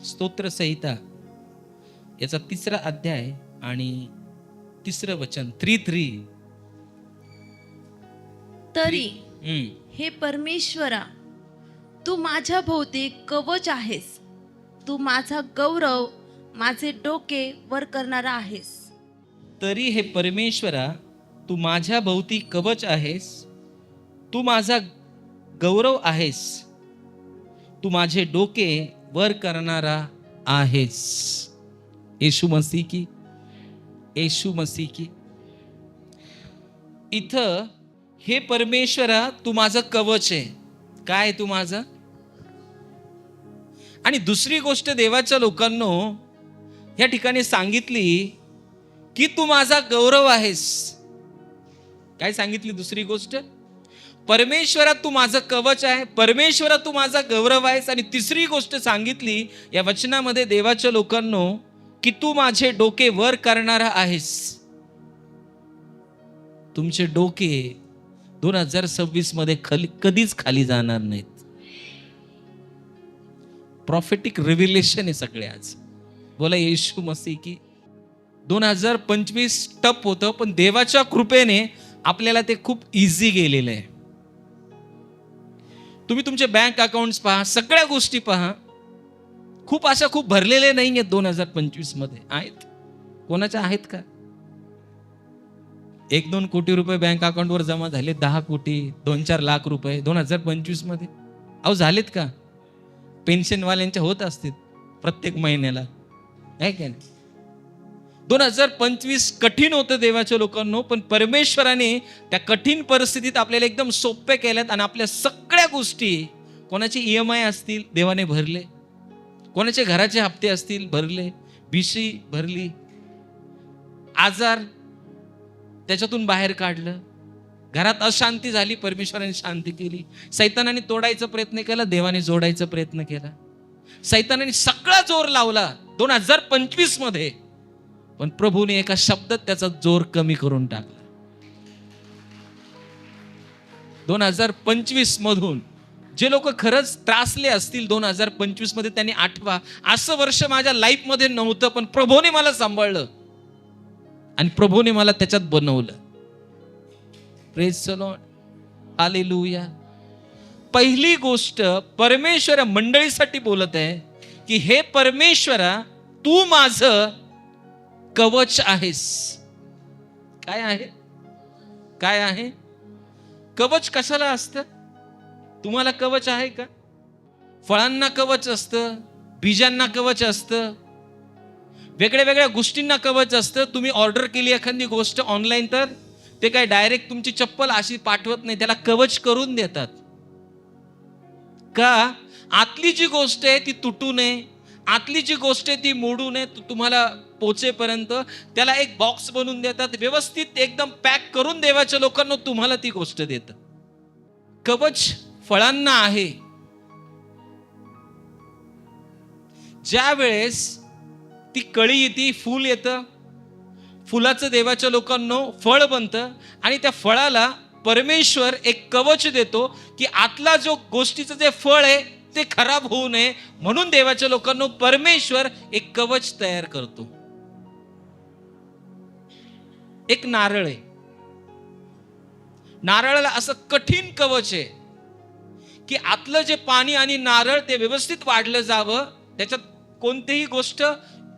स्तोत्र संहिता याचा 3रा अध्याय आणि 3रं वचन 3:3. तरी हे परमेश्वरा, तू माझ्या भोवती कवच आहेस. तू माझा गौरव, माझे डोके वर करणारा आहेस. तरी हे परमेश्वरा, तू माझ्या भोवती कवच आहेस. तू माझा गौरव आहेस. तू माझे डोके वर करणारा आहेस. येशू मसीह की, येशू मसीह की. इथं हे परमेश्वरा, तू माझं कवच आहे. काय तू माझं? आणि दुसरी गोष्ट देवाच्या लोकांनो या ठिकाणी सांगितली की तू माझा गौरव आहेस. काय सांगितली दुसरी गोष्ट? परमेश्वरा, तू माझं कवच आहे. परमेश्वरा, तू माझा गौरव आहेस. आणि तिसरी गोष्ट सांगितली या वचनामध्ये देवाच्या लोकांनो की तू माझे डोके वर करणारा आहेस. तुमचे डोके 2026 मध्ये कधीच खाली जाणार नाहीत. प्रॉफेटिक रिव्हिलेशन आहे सगळे आज. बोला येशू मसीह की. 2025 टप होतं, पण देवाच्या कृपेने आपल्याला ते खूप इझी गेलेलं आहे. तुम्ही तुमचे बँक अकाउंट्स पहा, सगळ्या गोष्टी पहा, खूप भरलेले नाही आहेत 2025 मध्ये. आहेत? कोणाच्या आहेत का? 1-2 कोटी रुपये बँक अकाउंटवर जमा झाले, 10 कोटी 2-4 लाख रुपये 2025 मध्ये. अहो झालेत का? पेन्शनवाल्यांच्या होत असतील प्रत्येक महिन्याला, आहे का नाही? 2025 कठीण होतं देवाच्या लोकांनो, पण परमेश्वराने त्या कठीण परिस्थितीत आपल्याला एकदम सोप्या केल्यात. आणि आपल्या सगळ्या गोष्टी, कोणाचे EMI असतील देवाने भरले, कोणाचे घराचे हप्ते असतील भरले, BC भरली, आजार त्याच्यातून बाहेर काढलं, घरात अशांती झाली परमेश्वराने शांती केली, सैतानाने तोडायचा प्रयत्न केला देवाने जोडायचा प्रयत्न केला, सैतानाने सगळा जोर लावला 2025 मध्ये, पण प्रभूने एका शब्दात त्याचा जोर कमी करून टाकला. 2025 मधून जे लोक खरंच त्रासले असतील 2025 मध्ये, त्यांनी आठवा, असं वर्ष माझ्या लाईफ मध्ये नव्हतं, पण प्रभूने मला सांभाळलं आणि प्रभूने मला त्याच्यात बनवलं. Praise the Lord, hallelujah. पहिली गोष्ट परमेश्वर मंडळीसाठी बोलत आहे की हे परमेश्वरा, तू माझं कवच आहेस. काय आहे? काय आहे? कवच कशाला असतं? तुम्हाला कवच आहे का? फळांना कवच असतं, बीजांना कवच असतं, वेगळ्या वेगळ्या गोष्टींना कवच असतं. तुम्ही ऑर्डर केली एखादी गोष्ट ऑनलाईन, तर ते काय डायरेक्ट तुमची चप्पल अशी पाठवत नाही, त्याला कवच करून देतात. का? आतली जी गोष्ट आहे ती तुटू नये, आतली जी गोष्ट आहे ती मोडू नये, तुम्हाला पोचेपर्यंत त्याला एक बॉक्स बनवून देतात, व्यवस्थित एकदम पॅक करून देवाच्या लोकांना तुम्हाला ती गोष्ट देतात. कवच फळांना आहे. ज्या वेळेस ती कळी येते, फूल येतं, फुलाचं देवाच्या लोकांना फळ बनतं, आणि त्या फळाला परमेश्वर एक कवच देतो की आतला जो गोष्टीचं जे फळ आहे ते खराब होऊ नये, म्हणून देवाच्या लोकांना परमेश्वर एक कवच तयार करतो. एक नारळ आहे, नारळाला असं कठीण कवच आहे की आतलं जे पाणी आणि नारळ ते व्यवस्थित वाढलं जावं, त्याच्यात कोणतीही गोष्ट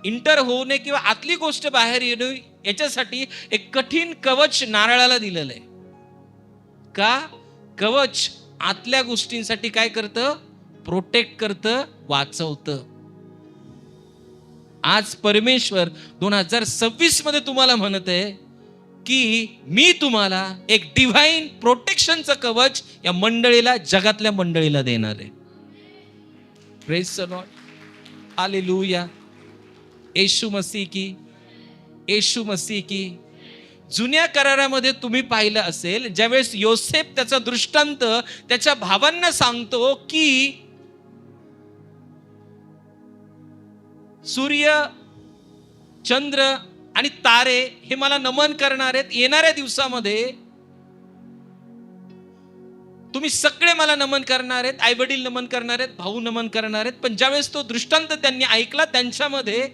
इंटर होऊ नये किंवा आतली गोष्ट बाहेर येऊ नये, याच्यासाठी एक कठीण कवच नारळाला दिलेलं आहे. का? कवच आतल्या गोष्टींसाठी काय करतं? प्रोटेक्ट करतं, वाचवतं. आज परमेश्वर 2026 मध्ये तुम्हाला म्हणत आहे की मी तुम्हाला एक डिव्हाइन प्रोटेक्शनचं कवच या मंडळीला, जगातल्या मंडळीला देणार आहे. Praise the Lord, hallelujah. Yeshu Masih की, येशू मसीह की. जुन्या करारामध्ये तुम्ही पाहिलं असेल, ज्यावेळेस योसेफ त्याचा दृष्टांत त्याच्या भावांना सांगतो की सूर्य, चंद्र आणि तारे हे मला नमन करणार आहेत, येणाऱ्या दिवसामध्ये तुम्ही सगळे मला नमन करणार आहेत, आई वडील नमन करणार आहेत, भाऊ नमन करणार आहेत. पण ज्यावेळेस तो दृष्टांत त्यांनी ऐकला, त्यांच्यामध्ये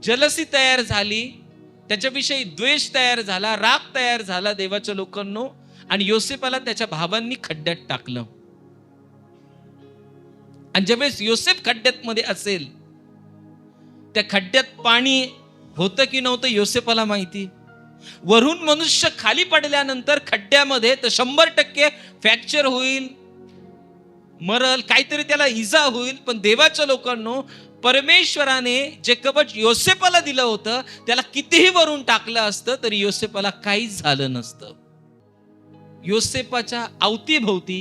जलसी तयार झाली, त्याच्याविषयी द्वेष तयार झाला, राग तयार झाला देवाच्या लोकांनो. आणि योसेफाला त्याच्या भावांनी खड्ड्यात टाकलं. आणि ज्यावेळेस योसेफ खड्ड्यात मध्ये असेल, त्या खड्ड्यात पाणी होतं की नव्हतं योसेफाला माहिती. वरून मनुष्य खाली पडल्यानंतर खड्ड्यामध्ये तर 100% फ्रॅक्चर होईल, मरल, काहीतरी त्याला इजा होईल. पण देवाच्या लोकांनो, परमेश्वराने जे कवच योसेफाला दिलं होतं, त्याला कितीही वरून टाकलं असतं तरी योसेफाला काहीच झालं नसतं. योसेफाच्या अवतीभोवती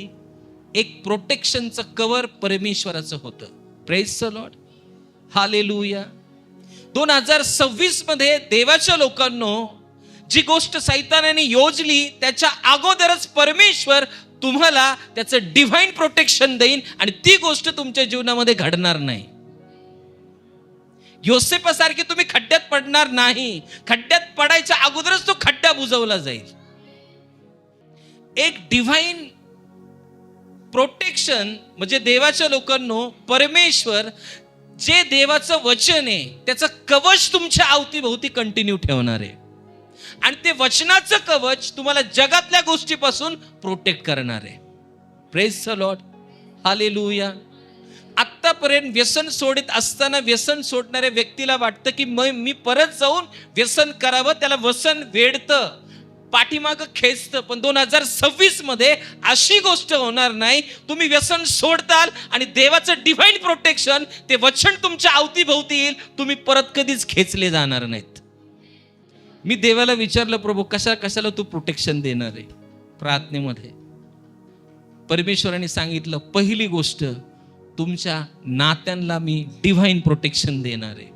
एक प्रोटेक्शनचं कवर परमेश्वराचं होतं. Praise the Lord, hallelujah. 2026 मध्ये देवाच्या लोकांनो, जी गोष्ट सैतानाने योजली त्याच्या अगोदरच परमेश्वर तुम्हाला त्याचं डिव्हाइन प्रोटेक्शन देईन आणि ती गोष्ट तुमच्या जीवनामध्ये घडणार नाही. योसेफासारखे तुम्ही खड्ड्यात पडणार नाही. खड्ड्यात पडायच्या अगोदरच तो खड्डा बुजवला जाईल. एक डिव्हाइन प्रोटेक्शन म्हणजे देवाच्या लोकांनो, परमेश्वर जे देवाचं वचन आहे त्याचं कवच तुमच्या अवतीभोवती कंटिन्यू ठेवणार आहे. आणि ते वचनाचं कवच तुम्हाला जगातल्या गोष्टीपासून प्रोटेक्ट करणार आहे. Praise the Lord, hallelujah. आत्तापर्यंत व्यसन सोडित असताना व्यसन सोडणाऱ्या व्यक्तीला वाटतं की मी परत जाऊन व्यसन करावं, त्याला व्यसन वेडतं, पाठीमागं खेचतं. पण 2026 मध्ये अशी गोष्ट होणार नाही. तुम्ही व्यसन सोडताल आणि देवाचं डिव्हाइन प्रोटेक्शन, ते वचन तुमच्या अवतीभोवती येईल, तुम्ही परत कधीच खेचले जाणार नाहीत. मी देवाला विचारलं, प्रभू कशाला तू प्रोटेक्शन देणार आहे? प्रार्थनेमध्ये परमेश्वराने सांगितलं, पहिली गोष्ट तुमच्या नात्यांना मी डिव्हाइन प्रोटेक्शन देणार आहे.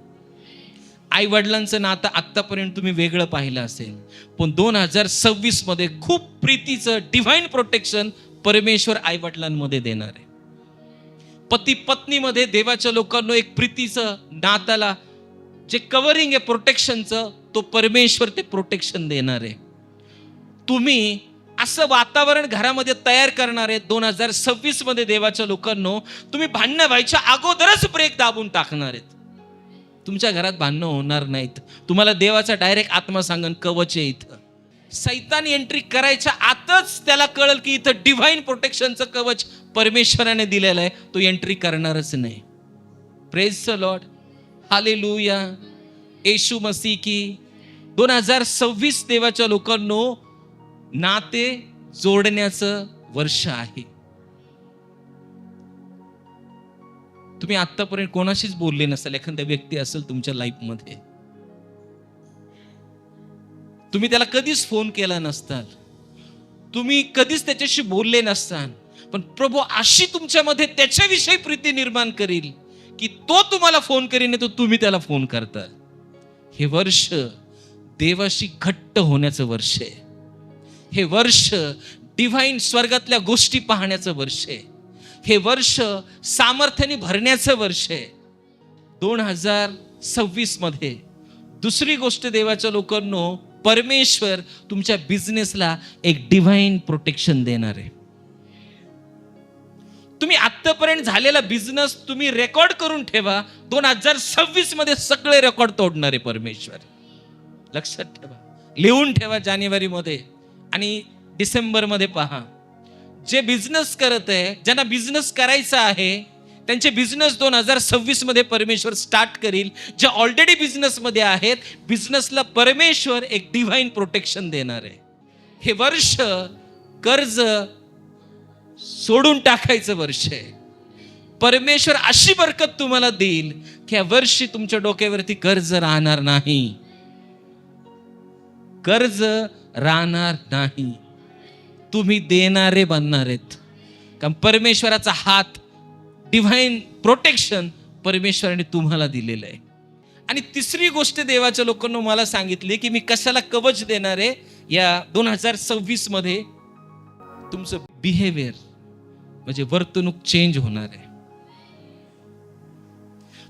आई वडिलांचं नातं आत्तापर्यंत तुम्ही वेगळं पाहिलं असेल, पण 2026 मध्ये खूप प्रीतीचं डिव्हाइन प्रोटेक्शन परमेश्वर आई वडिलांमध्ये देणार आहे. पती पत्नीमध्ये देवाच्या लोकांना एक प्रीतीचं नात्याला जे कव्हरिंग आहे प्रोटेक्शनचं, तो परमेश्वर ते प्रोटेक्शन देणार आहे. तुम्ही असं वातावरण घरामध्ये तयार करणार आहे 2026 मध्ये देवाच्या लोकांनो, तुम्ही भांडणं व्हायच्या अगोदरच ब्रेक दाबून टाकणार आहेत. तुमच्या घरात भांडणं होणार नाहीत. तुम्हाला देवाचा डायरेक्ट आत्मा सांगन कवच आहे. इथं सैतान एंट्री करायच्या आतच त्याला कळल की इथं डिव्हाइन प्रोटेक्शनचं कवच परमेश्वराने दिलेलं आहे, तो एंट्री करणारच नाही. Praise the Lord, hallelujah. Yeshu Masih की 2026 देवाच्या लोकांनो नाते जोडण्याचं वर्ष आहे. तुम्ही आतापर्यंत कोणाशीच बोलले नसाल, एखाद्या व्यक्ती असेल तुमच्या लाईफमध्ये, तुम्ही त्याला कधीच फोन केला नसताल, तुम्ही कधीच त्याच्याशी बोलले नसताल, पण प्रभू अशी तुमच्यामध्ये त्याच्याविषयी प्रीती निर्माण करील की तो तुम्हाला फोन करीन, तो तुम्ही त्याला फोन करताल. हे वर्ष देवाशी घट्ट होण्याचं वर्ष आहे. हे वर्ष डिव्हाइन स्वर्गातल्या गोष्टी पाहण्याचं वर्ष आहे. हे वर्ष सामर्थ्याने भरण्याचं वर्ष आहे. 2026 मध्ये दुसरी गोष्ट देवाच्या लोकांनो, परमेश्वर तुमच्या बिझनेसला एक डिव्हाइन प्रोटेक्शन देणार आहे. तुम्ही आतापर्यंत झालेला बिझनेस तुम्ही रेकॉर्ड करून ठेवा. 2026 मध्ये सगळे रेकॉर्ड तोडणार आहे परमेश्वर. लक्षात ठेवा, लिहून ठेवा. जानेवारी मध्ये आणि डिसेंबर मध्ये पहा, जे बिझनेस करत आहे, ज्यांना बिझनेस करायचा आहे, त्यांचे बिझनेस 2026 मध्ये परमेश्वर स्टार्ट करील. जे ऑलरेडी बिझनेस मध्ये आहेत, बिझनेसला परमेश्वर एक डिव्हाइन प्रोटेक्शन देणार आहे. हे वर्ष कर्ज सोडून टाकायचं वर्ष आहे. परमेश्वर अशी बरकत तुम्हाला देईल की या वर्षी तुमच्या डोक्यावरती कर्ज राहणार नाही. कर्ज राहणार नाही. तुम्ही देणारे बनणार आहेत. कारण परमेश्वराचा हात, डिव्हाइन प्रोटेक्शन परमेश्वराने तुम्हाला दिलेलं आहे. आणि तिसरी गोष्ट देवाच्या लोकांना मला सांगितली की मी कशाला कवच देणार आहे या 2026 मध्ये, तुमचं बिहेवियर म्हणजे वर्तणूक चेंज होणार आहे.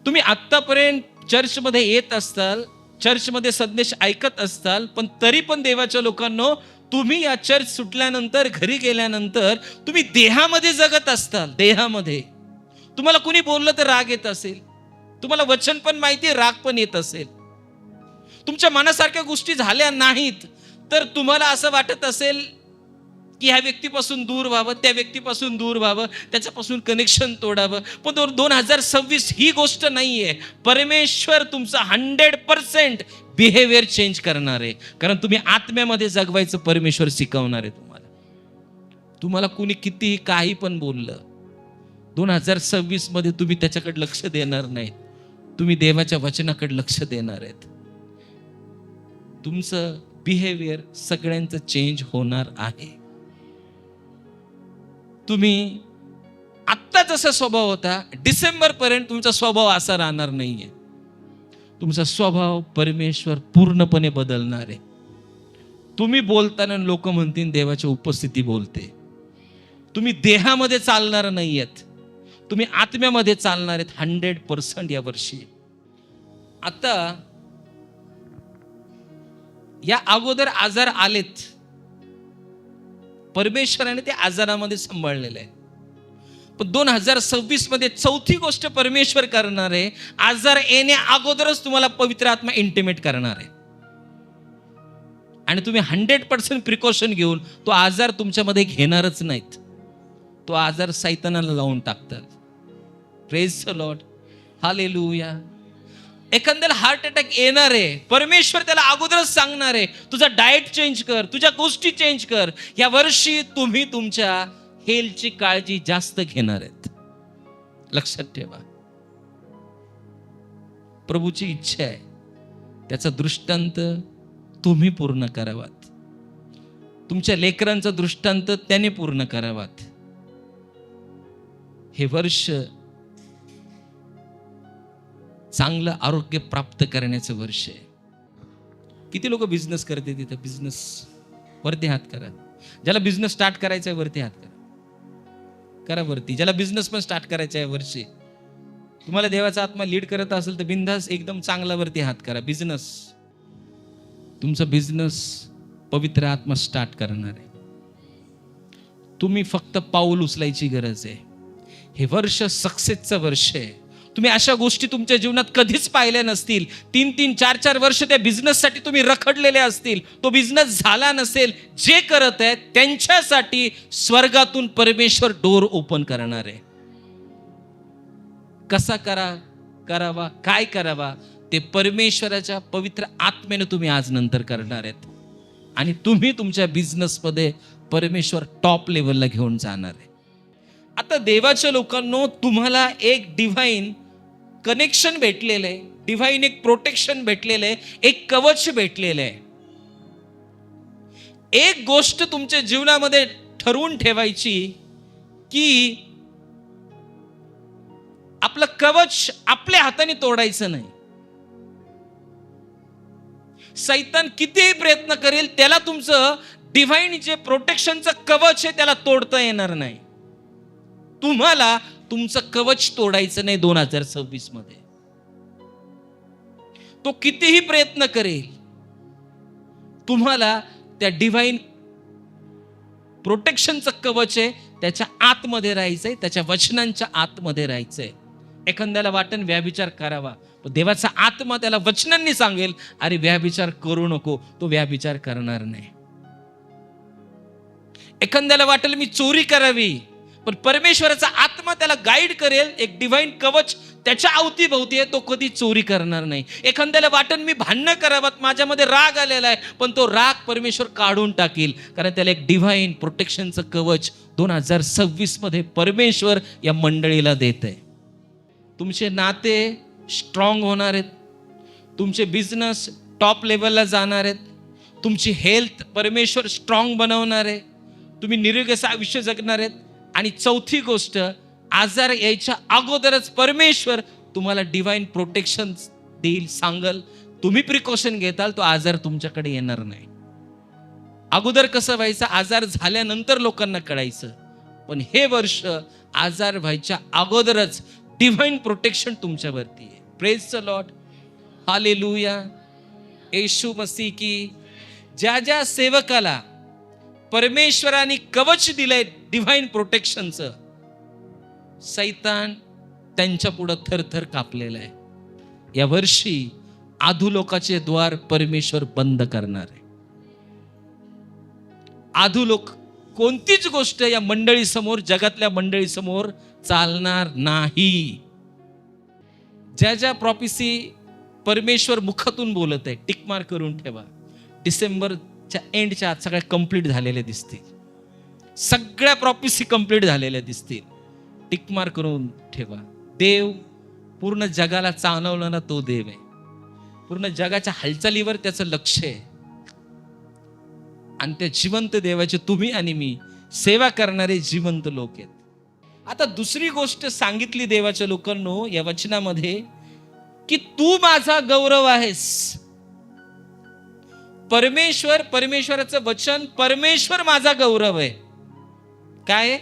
तुम्ही आतापर्यंत चर्चमध्ये येत असताल, चर्चमध्ये संदेश ऐकत असताल, पण तरी पण देवाच्या लोकांना तुम्ही या चर्च सुटल्यानंतर घरी गेल्यानंतर तुम्ही देहामध्ये जगत असताल. देहामध्ये तुम्हाला कुणी बोललं तर राग येत असेल, तुम्हाला वचन पण माहिती आहे, राग पण येत असेल, तुमच्या मनासारख्या गोष्टी झाल्या नाहीत तर तुम्हाला असं वाटत असेल की ह्या व्यक्तीपासून दूर व्हावं, त्या व्यक्तीपासून दूर व्हावं, त्याच्यापासून कनेक्शन तोडावं. पण 2026 ही गोष्ट नाहीये. परमेश्वर तुमचं 100% बिहेवियर चेंज करणार आहे, कारण तुम्ही आत्म्यामध्ये जगवायचं परमेश्वर शिकवणार आहे तुम्हाला. तुम्हाला कुणी कितीही काही पण बोललं, 2026 मध्ये तुम्ही त्याच्याकडे लक्ष देणार नाहीत, तुम्ही देवाच्या वचनाकडे लक्ष देणार आहेत. तुमचं बिहेवियर सगळ्यांचं चेंज होणार आहे. तुम्ही आत्ता जसा स्वभाव होता डिसेंबर पर्यंत तुमचा स्वभाव असा राहणार नाहीये. तुमचा स्वभाव परमेश्वर पूर्णपणे बदलणार आहे. तुम्ही बोलताना लोक म्हणतील देवाच्या उपस्थिती बोलते. तुम्ही देहामध्ये चालणार नाहीयेत, तुम्ही आत्म्यामध्ये चालणार आहेत 100% या वर्षी. आता या अगोदर आजार आलेत, परमेश्वराने ते आजारामध्ये सांभाळलेलं आहे. पण 2026 मध्ये चौथी गोष्ट परमेश्वर करणार आहे, आजार येण्या अगोदरच तुम्हाला पवित्र आत्मा इंटिमेट करणार आहे. आणि तुम्ही 100% प्रिकॉशन घेऊन तो आजार तुमच्यामध्ये घेणारच नाहीत. तो आजार सैतानाला लावून टाकतात. Praise the Lord, hallelujah. एखाद्याला हार्ट अटॅक येणार आहे, परमेश्वर त्याला अगोदरच सांगणार आहे तुझा डाएट चेंज कर, तुझ्या गोष्टी चेंज कर. या वर्षी तुम्ही तुमच्या हेल्थची काळजी जास्त घेणार आहेत. लक्षात ठेवा, प्रभूची इच्छा आहे त्याचा दृष्टांत तुम्ही पूर्ण करावात, तुमच्या लेकरांचा दृष्टांत त्याने पूर्ण करावात. हे वर्ष चांगलं आरोग्य प्राप्त करण्याचं वर्ष आहे. किती लोक बिझनेस करते तिथं? बिझनेस वरती हात करा. ज्याला बिझनेस स्टार्ट करायचा आहे वरती हात करा, करा वरती. ज्याला बिझनेस पण स्टार्ट करायचा आहे वर्षी, तुम्हाला देवाचा आत्मा लीड करत असेल तर बिंदास एकदम चांगला वरती हात करा. बिझनेस, तुमचा बिझनेस पवित्र आत्मा स्टार्ट करणार आहे. तुम्ही फक्त पाऊल उचलायची गरज आहे. हे वर्ष सक्सेसचं वर्ष आहे. तुम्ही अशा गोष्टी तुमच्या जीवनात कधीच पाहिल्या नसतील. 3-3, 4-4 वर्ष त्या बिझनेससाठी तुम्ही रखडलेले असतील, तो बिझनेस झाला नसेल. जे करत आहेत त्यांच्यासाठी स्वर्गातून परमेश्वर डोर ओपन करणार आहे. कसा करावा, काय करावा ते परमेश्वराच्या पवित्र आत्म्याने तुम्ही आज नंतर करणार आहेत. आणि तुम्ही तुमच्या बिझनेसमध्ये परमेश्वर टॉप लेवलला घेऊन जाणार आहे. आता देवाच्या लोकांनो, तुम्हाला एक डिव्हाइन कनेक्शन भेटलेलं आहे, डिव्हाइन एक प्रोटेक्शन भेटलेलं आहे, एक कवच भेटलेलं आहे. एक गोष्ट तुमच्या जीवनामध्ये ठरवून ठेवायची की आपलं कवच आपल्या हाताने तोडायचं नाही. सैतान कितीही प्रयत्न करेल त्याला तुमचं डिव्हाइन जे प्रोटेक्शनचं कवच आहे त्याला तोडता येणार नाही. तुम्हाला तुमचं कवच तोडायचं नाही 2026 मध्ये. तो कितीही प्रयत्न करेल, तुम्हाला त्या डिव्हाइन प्रोटेक्शनचं कवच आहे त्याच्या आतमध्ये राहायचंय, त्याच्या वचनांच्या आतमध्ये राहायचंय. एखाद्याला वाटण व्याभिचार करावा, पण देवाचा आत्मा त्याला वचनांनी सांगेल अरे व्याभिचार करू नको, तो व्याभिचार करणार नाही. एखाद्याला वाटेल मी चोरी करावी, पण परमेश्वराचा आत्मा त्याला गाईड करेल, एक डिव्हाइन कवच त्याच्या अवतीभोवती आहे, तो कधी चोरी करणार नाही. एखाद्याला वाटण मी भांडणं करावं, माझ्यामध्ये राग आलेला आहे, पण तो राग परमेश्वर काढून टाकेल, कारण त्याला एक डिव्हाइन प्रोटेक्शनचं कवच 2026 मध्ये परमेश्वर या मंडळीला देत आहे. तुमचे नाते स्ट्रॉंग होणार आहेत, तुमचे बिझनेस टॉप लेवलला जाणार आहेत, तुमची हेल्थ परमेश्वर स्ट्रॉंग बनवणार आहे, तुम्ही निरोगी असं आयुष्य जगणार आहेत. आणि चौथी गोष्ट, आजार यायच्या अगोदरच परमेश्वर तुम्हाला डिव्हाइन प्रोटेक्शन देईल, सांगल. तुम्ही प्रिकॉशन घेताल, तो आजार तुमच्याकडे येणार नाही. अगोदर कसं व्हायचं, आजार झाल्यानंतर लोकांना कळायचं, पण हे वर्ष आजार व्हायच्या अगोदरच डिव्हाइन प्रोटेक्शन तुमच्यावरती आहे. Praise the Lord, hallelujah. Yeshu Masih की. ज्या ज्या सेवकाला परमेश्वराने कवच दिलंय डिव्हाइन प्रोटेक्शनचं. सैतान त्यांच्या पुढं थरथर कापलेला आहे. या वर्षी अधोलोकाचे द्वार परमेश्वर बंद करणार आहे. अधोलोक कोणतीच गोष्ट या मंडळी समोर, जगातल्या मंडळी समोर चालणार नाही. ज्या ज्या प्रॉफिसी परमेश्वर मुखातून बोलत आहे, टिकमार्क करून ठेवा. डिसेंबरच्या एंडच्या आत सगळ्या कंप्लीट झालेल्या दिसतील. सगळ्या प्रॉफिसी कंप्लीट झालेल्या दिसतील. टिकमार्क करून ठेवा. देव पूर्ण जगाला चालवणारा तो देव आहे. पूर्ण जगाच्या हालचालीवर त्याचं लक्ष आहे. आणि त्या जिवंत देवाचे तुम्ही आणि मी सेवा करणारे जिवंत लोक आहेत. आता दुसरी गोष्ट सांगितली देवाच्या लोकांनो या वचनामध्ये, की तू माझा गौरव आहेस. परमेश्वराचं वचन, परमेश्वर माझा गौरव आहे. काय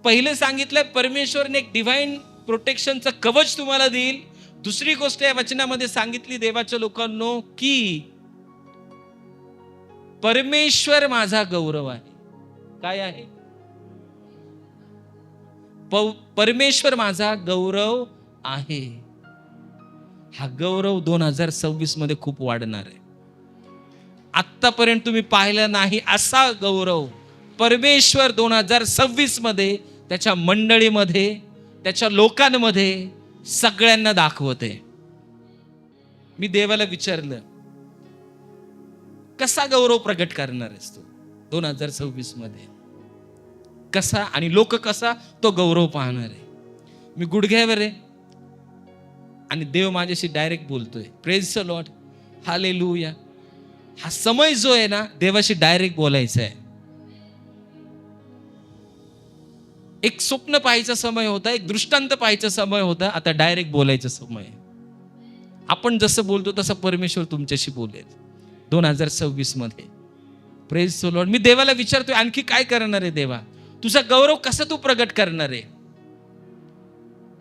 पहिले सांगितलंय, परमेश्वरने एक डिव्हाइन प्रोटेक्शनचं कवच तुम्हाला देईल. दुसरी गोष्ट या वचनामध्ये सांगितली देवाच्या लोकांनो, की परमेश्वर माझा गौरव आहे. काय आहे? परमेश्वर माझा गौरव आहे. हा गौरव 2026 मध्ये खूप वाढणार आहे. आतापर्यंत तुम्ही पाहिलं नाही असा गौरव परमेश्वर 2026 मध्ये त्याच्या मंडळीमध्ये, त्याच्या लोकांमध्ये सगळ्यांना दाखवते. मी देवाला विचारलं, कसा गौरव प्रगट करणार आहेस तू 2026 मध्ये? कसा? आणि लोक कसा तो गौरव पाहणार आहे? मी गुडघ्यावर आहे आणि देव माझ्याशी डायरेक्ट बोलतोय. Praise the Lord, hallelujah. हा समय जो आहे ना, देवाशी डायरेक्ट बोलायचा आहे. एक स्वप्न पाहायचा समय होता, एक दृष्टांत पाहायचा समय होता, आता डायरेक्ट बोलायचा समय. आपण जसं बोलतो तसं परमेश्वर तुमच्याशी बोलेल 2026 मध्ये. Praise the Lord. मी देवाला विचारतोय, आणखी काय करणार आहे देवा? तुझा गौरव कसा तू प्रगट करणार आहे?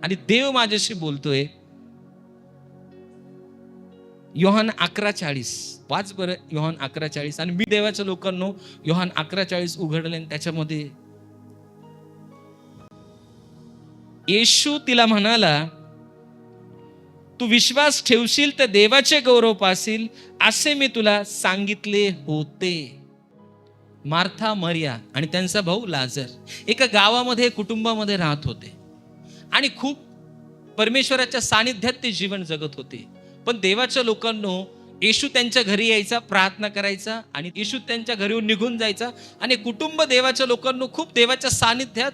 आणि देव माझ्याशी बोलतोय, योहान 11:40 वाच बरं. योहान 11:40. आणि मी देवाच्या लोकांनो योहान 11:40 उघडले आणि त्याच्यामध्ये येशू तिला म्हणाला, तू विश्वास ठेवशील तर देवाचे गौरव पासील, असे मी तुला सांगितले होते. मार्था, मरिया आणि त्यांचा भाऊ लाजर एका गावामध्ये, कुटुंबामध्ये राहत होते आणि खूप परमेश्वराच्या सानिध्यात ते जीवन जगत होते. पण देवाच्या लोकांनो, येशू त्यांच्या घरी यायचा, प्रार्थना करायचा आणि येशू त्यांच्या घरीहून निघून जायचा आणि कुटुंब देवाच्या लोकांनो खूप देवाच्या सानिध्यात,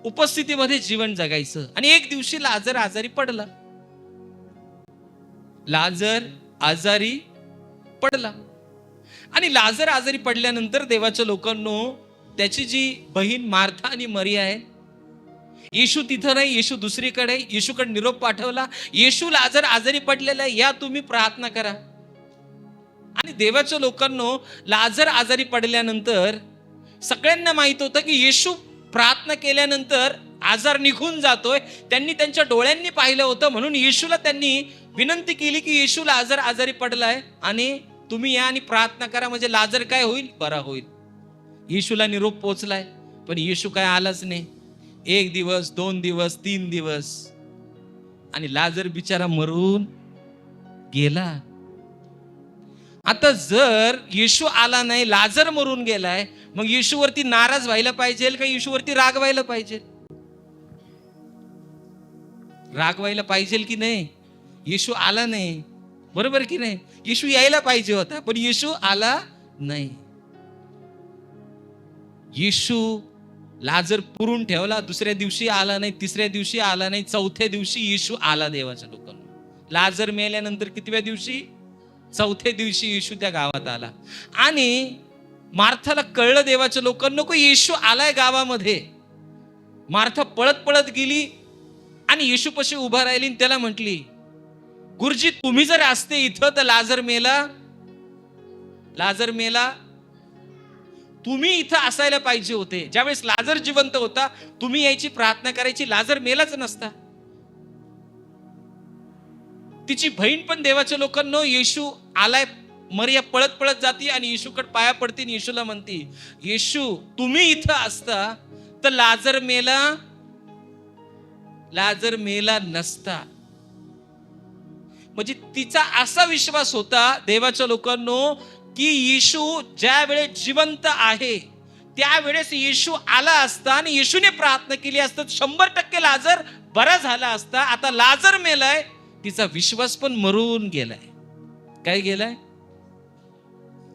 उपस्थितीमध्ये जीवन जगायचं. आणि एक दिवशी लाजर आजारी पडला. लाजर आजारी पडला आणि लाजर आजारी पडल्यानंतर देवाच्या लोकांनो, त्याची जी बहीण मार्था आणि मरिया आहे, येशू तिथं नाही, येशू दुसरीकडे. येशूकडे निरोप पाठवला, येशू लाजर आजारी पडलेला आहे, या तुम्ही प्रार्थना करा. आणि देवाच्या लोकांनो, लाजर आजारी पडल्यानंतर सगळ्यांना माहित होतं की येशू प्रार्थना केल्यानंतर आजार निघून जातोय. त्यांनी त्यांच्या डोळ्यांनी पाहिलं होतं. म्हणून येशूला त्यांनी विनंती केली की येशू लाजर आजारी पडलाय आणि तुम्ही या आणि प्रार्थना करा, म्हणजे लाजर काय होईल? बरा होईल. येशूला निरोप पोचलाय, पण येशू काय आलाच नाही. 1 दिवस, 2 दिवस, 3 दिवस आणि लाजर बिचारा मरून गेला. आता जर येशू आला नाही, लाजर मरून गेलाय, मग येशूवरती नाराज व्हायला पाहिजे का येशूवरती राग व्हायला पाहिजे? राग व्हायला पाहिजे की नाही? येशू आला नाही, बरोबर की नाही? येशू यायला पाहिजे होता, पण येशू आला नाही. येशू लाजर पुरून ठेवला, दुसऱ्या दिवशी आला नाही, तिसऱ्या दिवशी आला नाही, चौथ्या दिवशी येशू आला देवाच्या लोकांना. लाजर मेल्यानंतर कितव्या दिवशी? चौथ्या दिवशी येशू त्या गावात आला. आणि मार्थाला कळलं देवाच्या लोकांना की येशू आलाय गावामध्ये. मार्था पळत पळत गेली आणि येशूपाशी उभा राहिली आणि त्याला म्हटली, गुरुजी तुम्ही जर असते इथं तर लाजर मेला. लाजर मेला. तुम्ही इथं असायला पाहिजे होते. ज्यावेळेस लाजर जिवंत होता, तुम्ही यायची, प्रार्थना करायची, लाजर मेलाच नसता. तिची बहीण पण देवाच्या लोकांना येशू आलाय मरिया पळत पळत जाती आणि येशूकडे पाया पडते आणि येशूला म्हणते, येशू तुम्ही इथं असता तर लाजर मेला नसता. म्हणजे तिचा असा विश्वास होता देवाच्या लोकांनो, की येशू ज्या वेळेस जिवंत आहे त्यावेळेस येशू आला असता आणि येशूने प्रार्थना केली असता 100% लाजर बरा झाला असता. आता लाजर मेलाय, तिचा विश्वास पण मरून गेलाय. काय गेलाय?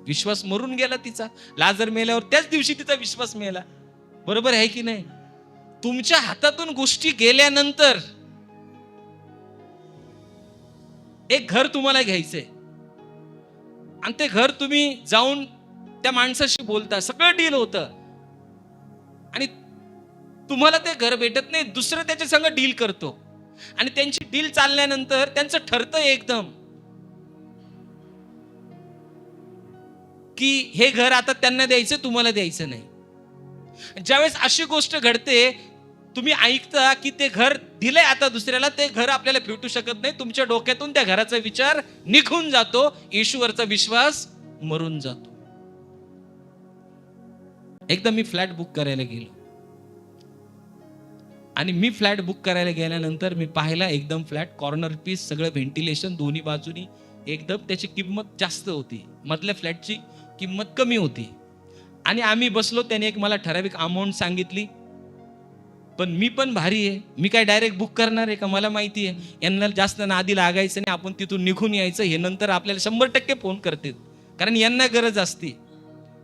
विश्वास मरून गेला तिचा. लाजर मेल्यावर त्याच दिवशी तिचा विश्वास मेला. बरोबर आहे की नाही? तुमच्या हातातून गोष्टी गेल्यानंतर एक घर तुम्हाला घ्यायचंय आणि ते घर तुम्ही जाऊन त्या माणसाशी बोलता, सगळं डील होतं आणि तुम्हाला ते घर भेटत नाही, दुसरं त्याच्या संग डील करतो आणि त्यांची डील चालल्यानंतर त्यांचं ठरतं एकदम की हे घर आता त्यांना द्यायचं, तुम्हाला द्यायचं नाही. ज्यावेळेस अशी गोष्ट घडते, तुम्ही ऐकता की ते घर दिलंय आता दुसऱ्याला, ते घर आपल्याला भेटू शकत नाही, तुमच्या डोक्यातून त्या घराचा विचार निघून जातो, येशूवरचा विश्वास मरून जातो. एकदा मी फ्लॅट बुक करायला गेलो आणि मी फ्लॅट बुक करायला गेल्यानंतर मी पाहिला एकदम फ्लॅट, कॉर्नर पीस, सगळं व्हेंटिलेशन दोन्ही बाजूनी, एकदम त्याची किंमत जास्त होती. मधल्या फ्लॅटची किंमत कमी होती आणि आम्ही बसलो. त्याने एक मला ठराविक अमाऊंट सांगितली, पण मी पण भारी आहे, मी काय डायरेक्ट बुक करणार आहे का? मला माहिती आहे यांना जास्त नादी लागायचं नाही, आपण तिथून निघून यायचं. हे नंतर आपल्याला 100% फोन करतील, कारण यांना गरज असते,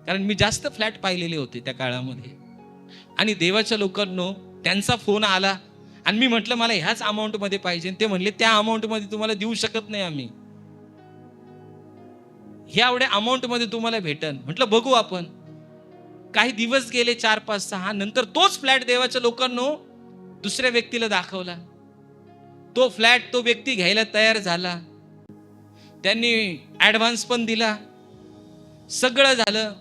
कारण मी जास्त फ्लॅट पाहिलेले होते त्या काळामध्ये. आणि देवाच्या लोकांनो त्यांचा फोन आला आणि मी म्हटलं मला ह्याच अमाऊंट मध्ये पाहिजे. ते म्हणले त्या अमाऊंट मध्ये तुम्हाला देऊ शकत नाही आम्ही, ह्या एवढ्या अमाऊंट मध्ये तुम्हाला भेटन. म्हटलं बघू आपण. काही दिवस गेले, 4, 5, 6, नंतर तोच फ्लॅट देवाच्या लोकांनो दुसऱ्या व्यक्तीला दाखवला. तो फ्लॅट तो व्यक्ती घ्यायला तयार झाला, त्यांनी ऍडव्हान्स पण दिला, सगळं झालं.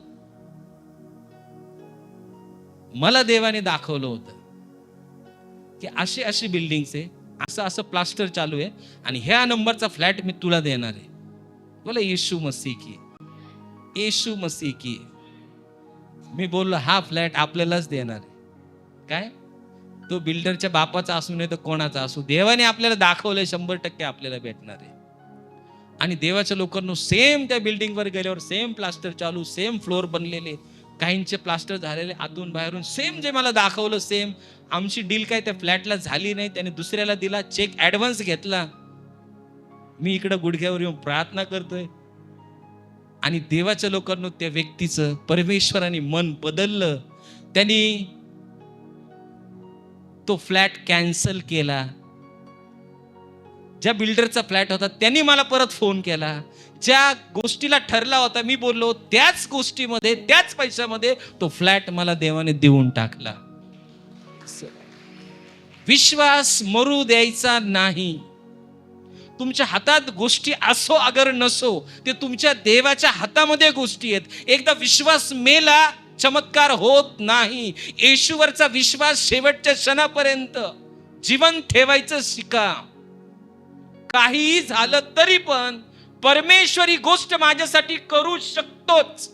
मला देवाने दाखवलं होतं की अशी अशी बिल्डिंग्स आहे, असं असं प्लास्टर चालू आहे आणि ह्या नंबरचा फ्लॅट मी तुला देणार आहे. बोला येशू मसीह की, येशू मसीह की. मी बोललो हा फ्लॅट आपल्यालाच देणार आहे. काय? तो बिल्डरच्या बापाचा असू नये तर कोणाचा असू, देवाने आपल्याला दाखवलंय 100% आपल्याला भेटणार आहे. आणि देवाच्या लोकांना सेम त्या बिल्डिंगवर गेल्यावर सेम प्लास्टर चालू, सेम फ्लोर बनलेले, काहींचे प्लास्टर झालेले आतून बाहेरून, सेम जे मला दाखवलं सेम. आमची डील काय त्या फ्लॅटला झाली नाही, त्याने दुसऱ्याला दिला, चेक ऍडव्हान्स घेतला. मी इकडं गुडघ्यावर येऊन प्रार्थना करतोय आणि देवाच्या लोकांना त्या व्यक्तीचं परमेश्वराने मन बदललं. त्यांनी तो फ्लॅट कॅन्सल केला. ज्या बिल्डरचा फ्लॅट होता त्यांनी मला परत फोन केला. ज्या गोष्टीला ठरला होता मी बोललो त्याच गोष्टीमध्ये, त्याच पैशामध्ये तो फ्लॅट मला देवाने देऊन टाकला. विश्वास मरू द्यायचा नाही. तुमच्या हातात गोष्टी असो अगर नसो, ते तुमच्या देवाच्या हातामध्ये गोष्टी आहेत. एकदा विश्वास मेला, चमत्कार होत नाही. येशूवरचा विश्वास शेवटच्या क्षणापर्यंत जीवन ठेवायचं शिका. काहीही झालं तरी पण परमेश्वरी गोष्ट माझ्यासाठी करू शकतोच.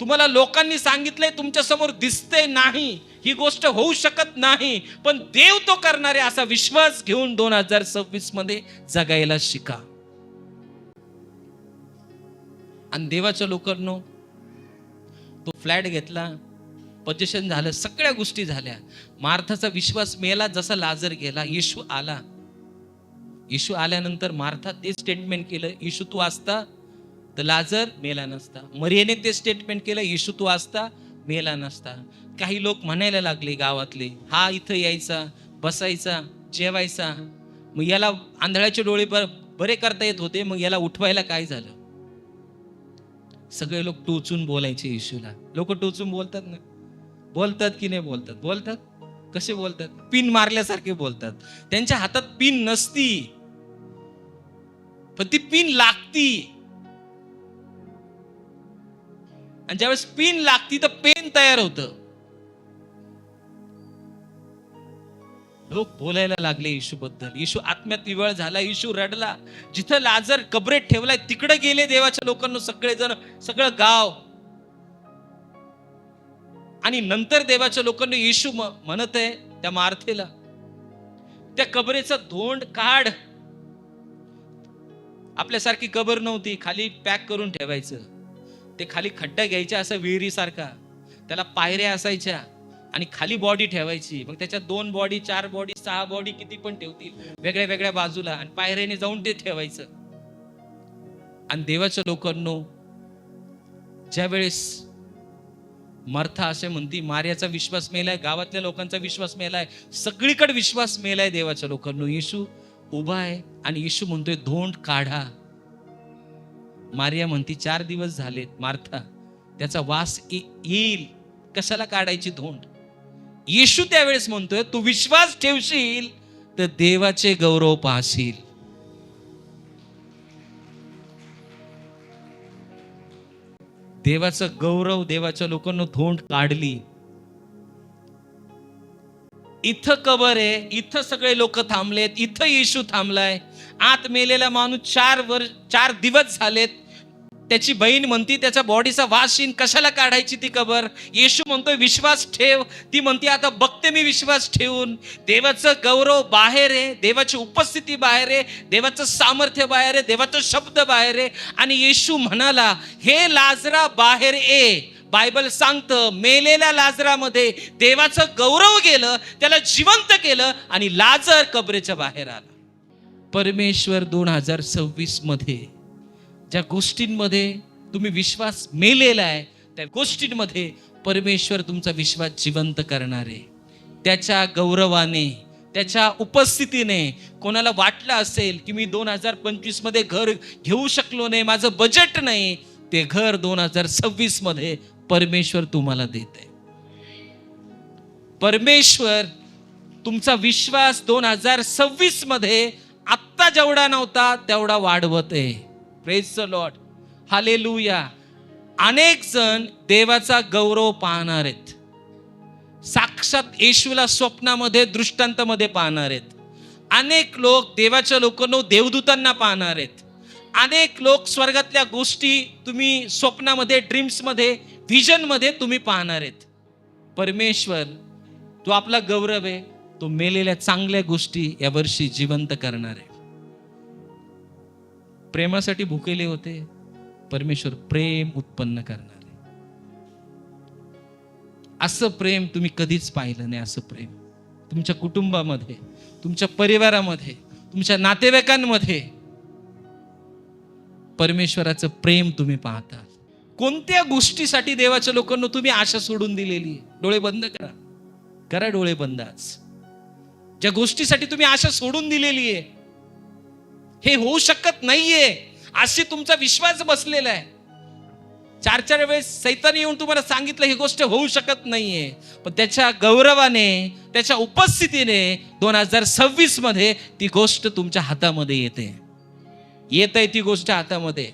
तुम्हाला लोकांनी सांगितलंय, तुमच्या समोर दिसतंय नाही, ही गोष्ट होऊ शकत नाही, पण देव तो करणारे असा विश्वास घेऊन 2026 मध्ये जगायला शिका. आणि देवाच्या लोकांनो तो फ्लॅट घेतला, पोझिशन झालं, सगळ्या गोष्टी झाल्या. मार्थाचा विश्वास मेला जसा लाजर गेला. येशू आला. येशू आल्यानंतर मार्था ते स्टेटमेंट केलं, येशू तू असता तर लाजर मेला नसता. मरियेने ते स्टेटमेंट केलं, येशू तू असता मेला नसता. काही लोक म्हणायला लागले गावातले, हा इथं यायचा, बसायचा, जेवायचा, मग याला आंधळ्याचे डोळे बरे करता येत होते, मग याला उठवायला काय झालं? सगळे लोक टोचून बोलायचे येशूला. लोक टोचून बोलतात ना, बोलतात की नाही बोलतात? बोलतात. कसे बोलतात? पिन मारल्यासारखे बोलतात. त्यांच्या हातात पिन नसती, पण ती पिन लागती. आणि ज्यावेळेस पिन लागती तर पेन तयार होतं. लोक बोलायला लागले येशूबद्दल. येशू आत्म्यात विवळ झाला, येशू रडला. जिथं लाजर कबरेत ठेवलाय तिकडे गेले देवाच्या लोकांना सगळेजण, सगळं गाव. आणि नंतर देवाच्या लोकांना येशू म्हणत आहे त्या मार्थेला, त्या कबरेचा धोंड काढ. आपल्यासारखी कबर नव्हती, खाली पॅक करून ठेवायचं. ते खाली खड्डा घ्यायचा असं विहिरीसारखा, त्याला पायऱ्या असायच्या आणि खाली बॉडी ठेवायची. मग त्याच्यात 2 बॉडी, 4 बॉडी, 6 बॉडी किती पण ठेवतील वेगळ्या वेगळ्या बाजूला, आणि पायऱ्याने जाऊन ते ठेवायचं. आणि देवाच्या लोकांनो, ज्या वेळेस मार्था असे म्हणती मार्याचा विश्वास मेलाय, गावातल्या लोकांचा विश्वास मेलाय, सगळीकडे विश्वास मेलाय देवाच्या लोकांनो. येशू उभा आहे आणि येशू म्हणतोय धोंड काढा. मारिया म्हणती 4 दिवस झालेत मार्था, त्याचा वास येईल, कशाला काढायची धोंड. येशू त्यावेळेस म्हणतोय तू विश्वास ठेवशील तर देवाचे गौरव पाहशील. देवाचं गौरव, देवाच्या लोकांना धोंड काढली. इथं कबर आहे, इथं सगळे लोक थांबलेत, इथं येशू थांबलाय. आत मेलेला माणूस 4 दिवस झालेत. त्याची बहीण म्हणती त्याच्या बॉडीचा वास येईन, कशाला काढायची ती कबर. येशू म्हणतोय विश्वास ठेव. ती म्हणती आता बघते मी विश्वास ठेवून. देवाचं गौरव बाहेर आहे, देवाची उपस्थिती बाहेर आहे, देवाचं सामर्थ्य बाहेर आहे, देवाचा शब्द बाहेर आहे. आणि येशू म्हणाला हे लाजरा बाहेर ये. बायबल सांगतं मेलेल्या लाजरामध्ये देवाचं गौरव गेलं, त्याला जिवंत केलं आणि लाजर कबरेच्या बाहेर आला. परमेश्वर 2026 मध्ये ज्या गोष्टींमध्ये तुम्ही विश्वास मेलेला आहे, त्या गोष्टींमध्ये परमेश्वर तुमचा विश्वास जिवंत करणार आहे. त्याच्या गौरवाने, त्याच्या उपस्थितीने. कोणाला वाटलं असेल की मी 2025 मध्ये घर घेऊ शकलो नाही, माझं बजेट नाही, ते घर 2026 मध्ये परमेश्वर तुम्हाला देत आहे. परमेश्वर तुमचा विश्वास 2026 मध्ये आत्ता जेवढा नव्हता तेवढा वाढवत आहे. Praise the Lord, hallelujah. अनेक जण देवाचा गौरव पाहणार आहेत. साक्षात येशूला स्वप्नामध्ये, दृष्टांतामध्ये पाहणार आहेत. अनेक लोक देवाच्या लोकांना, देवदूतांना पाहणार आहेत. अनेक लोक स्वर्गातल्या गोष्टी तुम्ही स्वप्नामध्ये, ड्रीम्समध्ये, व्हिजनमध्ये तुम्ही पाहणार आहेत. परमेश्वर तो आपला गौरव आहे, तो मेलेल्या चांगल्या गोष्टी या वर्षी जिवंत करणार आहे. प्रेमासाठी भुकेले होते, परमेश्वर प्रेम उत्पन्न करणार आहे. असं प्रेम तुम्ही कधीच पाहिलं नाही. असं प्रेम तुमच्या कुटुंबामध्ये, तुमच्या परिवारामध्ये, तुमच्या नातेवाईकांमध्ये परमेश्वराचं प्रेम तुम्ही पाहता. कोणत्या गोष्टीसाठी देवाच्या लोकांना तुम्ही आशा सोडून दिलेली? डोळे बंद करा, करा डोळे बंद. आज ज्या गोष्टीसाठी तुम्ही आशा सोडून दिलेली आहे, हे होऊ शकत नाहीये अशी तुमचा विश्वास बसलेला आहे. 4 वेळेस सैतान येऊन तुम्हाला सांगितलं ही गोष्ट होऊ शकत नाहीये, पण त्याच्या गौरवाने, त्याच्या उपस्थितीने 2026 मध्ये ती गोष्ट तुमच्या हातामध्ये येत आहे. ती गोष्ट हातामध्ये.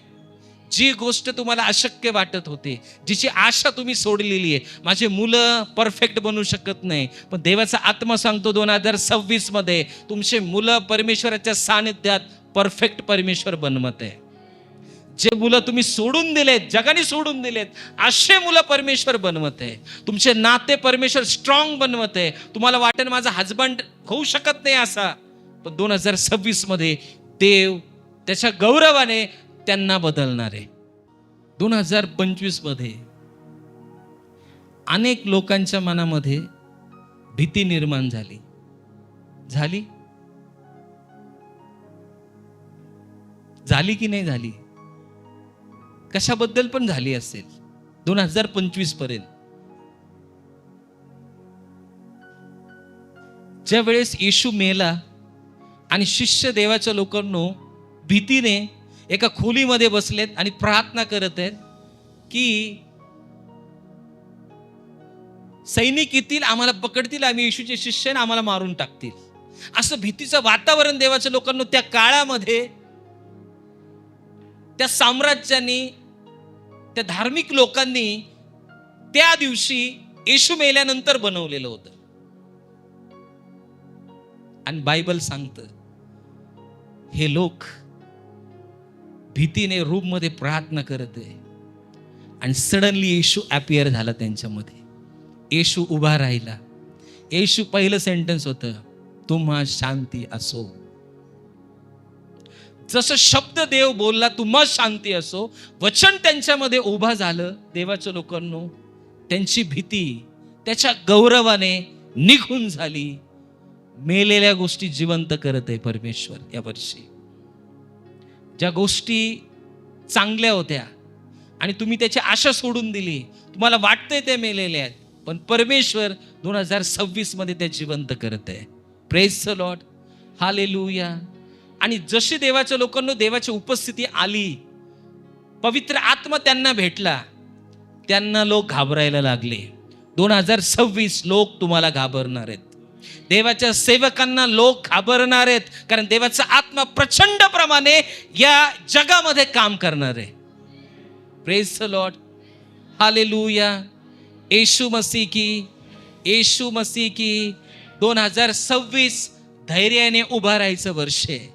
जी गोष्ट तुम्हाला अशक्य वाटत होती, जिची आशा तुम्ही सोडलेली आहे. माझे मुलं परफेक्ट बनू शकत नाही, पण देवाचा आत्मा सांगतो 2026 मध्ये तुमचे मुलं परमेश्वराच्या सानिध्यात परफेक्ट परमेश्वर बनवत आहे. जे मुलं तुम्ही सोडून दिलेत, जगाने सोडून दिलेत, असे मुलं परमेश्वर बनवत आहे. तुमचे नाते परमेश्वर स्ट्रॉंग बनवत आहे. तुम्हाला वाटेल माझा हजबंड होऊ शकत नाही असा, पण 2026 मध्ये देव त्याच्या गौरवाने त्यांना बदलणार आहे. 2025 मध्ये अनेक लोकांच्या मनामध्ये भीती निर्माण झाली. की नाही झाली? कशाबद्दल पण झाली असेल. 2025 पर्यंत ज्या वेळेस येशू मेला आणि शिष्य देवाच्या लोकांनो भीतीने एका खोलीमध्ये बसलेत आणि प्रार्थना करत आहेत की सैनिक येतील, आम्हाला पकडतील, आम्ही येशूचे शिष्य आणि आम्हाला मारून टाकतील. असं भीतीचं वातावरण देवाच्या लोकांना त्या काळामध्ये, त्या साम्राज्याने, त्या धार्मिक लोकांनी त्या दिवशी येशू मेल्यानंतर बनवलेलं होतं. आणि बायबल सांगतं हे लोक भीतीने रूम मध्ये प्रार्थना करत आहे आणि सडनली येशू अपिअर झाला त्यांच्यामध्ये. येशू उभा राहिला. येशू पहिलं सेंटेन्स होतं, तुम्हा शांती असो. जसं शब्द देव बोलला तुम्हा शांती असो, वचन त्यांच्यामध्ये उभा झालं. देवाच्या लोकांनो, त्यांची भीती त्याच्या गौरवाने निघून झाली. मेलेल्या गोष्टी जिवंत करत आहे परमेश्वर या वर्षी. ज्या गोष्टी चांगल्या होत्या आणि तुम्ही त्याची आशा सोडून दिली, तुम्हाला वाटतंय ते मेलेले आहेत, पण परमेश्वर 2026 मध्ये ते जिवंत करत आहे. Praise the Lord, hallelujah. आणि जशी देवाच्या लोकांना देवाची उपस्थिती आली, पवित्र आत्मा त्यांना भेटला, त्यांना लोक घाबरायला लागले. 2026 लोक तुम्हाला घाबरणार आहेत. देवाच्या सेवकांना लोक घाबरणार आहेत, कारण देवाचा आत्मा प्रचंड प्रमाणे या जगामध्ये काम करणार आहे. Praise the Lord, hallelujah. Yeshu Masih की 2026 धैर्याने उभा राहायचं वर्ष आहे.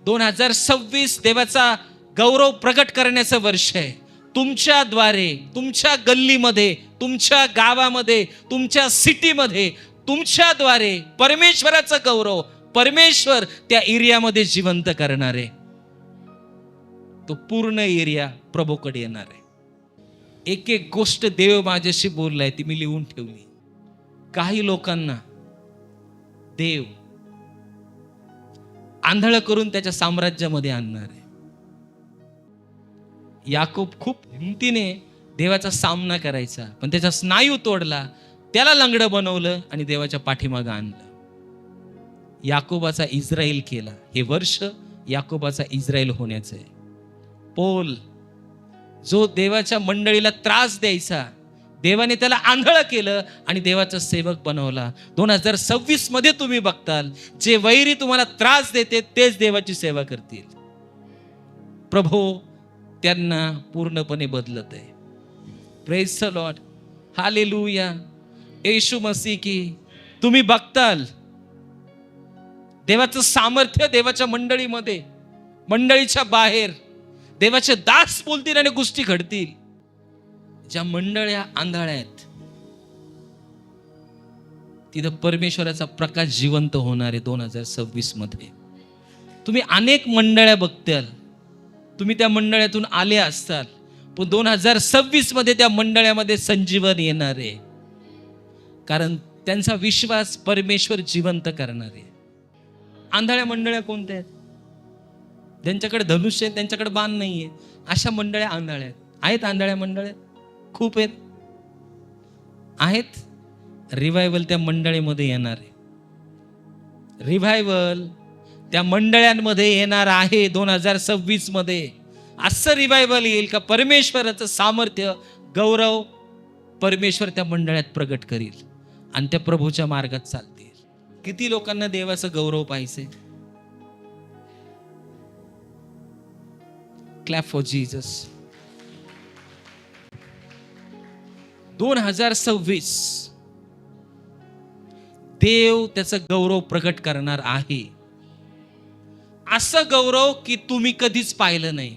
2026 देवाचा गौरव प्रकट करण्याचं वर्ष आहे. तुमच्याद्वारे, तुमच्या गल्लीमध्ये, तुमच्या गावामध्ये, तुमच्या सिटीमध्ये, तुमच्याद्वारे परमेश्वराचा गौरव परमेश्वर त्या एरियामध्ये जिवंत करणार आहे. तो पूर्ण एरिया प्रभूकडे येणार आहे. एक एक गोष्ट देव माझ्याशी बोललाय ती मी लिहून ठेवली. काही लोकांना देव आंधळ करून त्याच्या साम्राज्यामध्ये आणणार आहे. याकूब खूप हिमतीने देवाचा सामना करायचा, पण त्याचा स्नायू तोडला, त्याला लंगडं बनवलं आणि देवाच्या पाठीमागं आणलं. याकोबाचा इस्रायल केला. हे वर्ष याकोबाचा इस्रायल होण्याचं आहे. पौल जो देवाच्या मंडळीला त्रास द्यायचा, देवाने त्याला आंधळ केलं आणि देवाचा सेवक बनवला. 2026 मध्ये तुम्ही बघताल, जे वैरी तुम्हाला त्रास देते तेच देवाची सेवा करतील. प्रभू त्यांना पूर्णपणे बदलत आहे. Praise the Lord, hallelujah. Yeshu Masih की तुम्ही बघताल देवाचं सामर्थ्य देवाच्या मंडळीमध्ये, मंडळीच्या बाहेर देवाचे दास बोलतील आणि गोष्टी घडतील. ज्या मंडळ्या आंधळ्या आहेत तिथं परमेश्वराचा प्रकाश जिवंत होणार आहे. 2026 मध्ये तुम्ही अनेक मंडळ्या बघताल, तुम्ही त्या मंडळ्यातून आले असताल, पण 2026 मध्ये त्या मंडळ्यामध्ये संजीवन येणार आहे, कारण त्यांचा विश्वास परमेश्वर जिवंत करणार आहे. आंधळ्या मंडळ्या कोणत्या आहेत? ज्यांच्याकडे धनुष्य आहे, त्यांच्याकडे बाण नाहीये, अशा मंडळ्या आंधळ्या आहेत. आंधळ्या मंडळ्या खूप आहेत. रिव्हायवल त्या मंडळीमध्ये येणार आहे. रिव्हायवल त्या मंडळ्यांमध्ये येणार आहे 2026 मध्ये. असं रिव्हायवल येईल का परमेश्वराचं सामर्थ्य, गौरव परमेश्वर त्या मंडळात प्रगट करील आणि त्या प्रभूच्या मार्गात चालतील. किती लोकांना देवाचं गौरव पाहिजे? Clap for Jesus. 2026 देव त्याचं गौरव प्रकट करणार आहे. असं गौरव की तुम्ही कधीच पाहिलं नाही.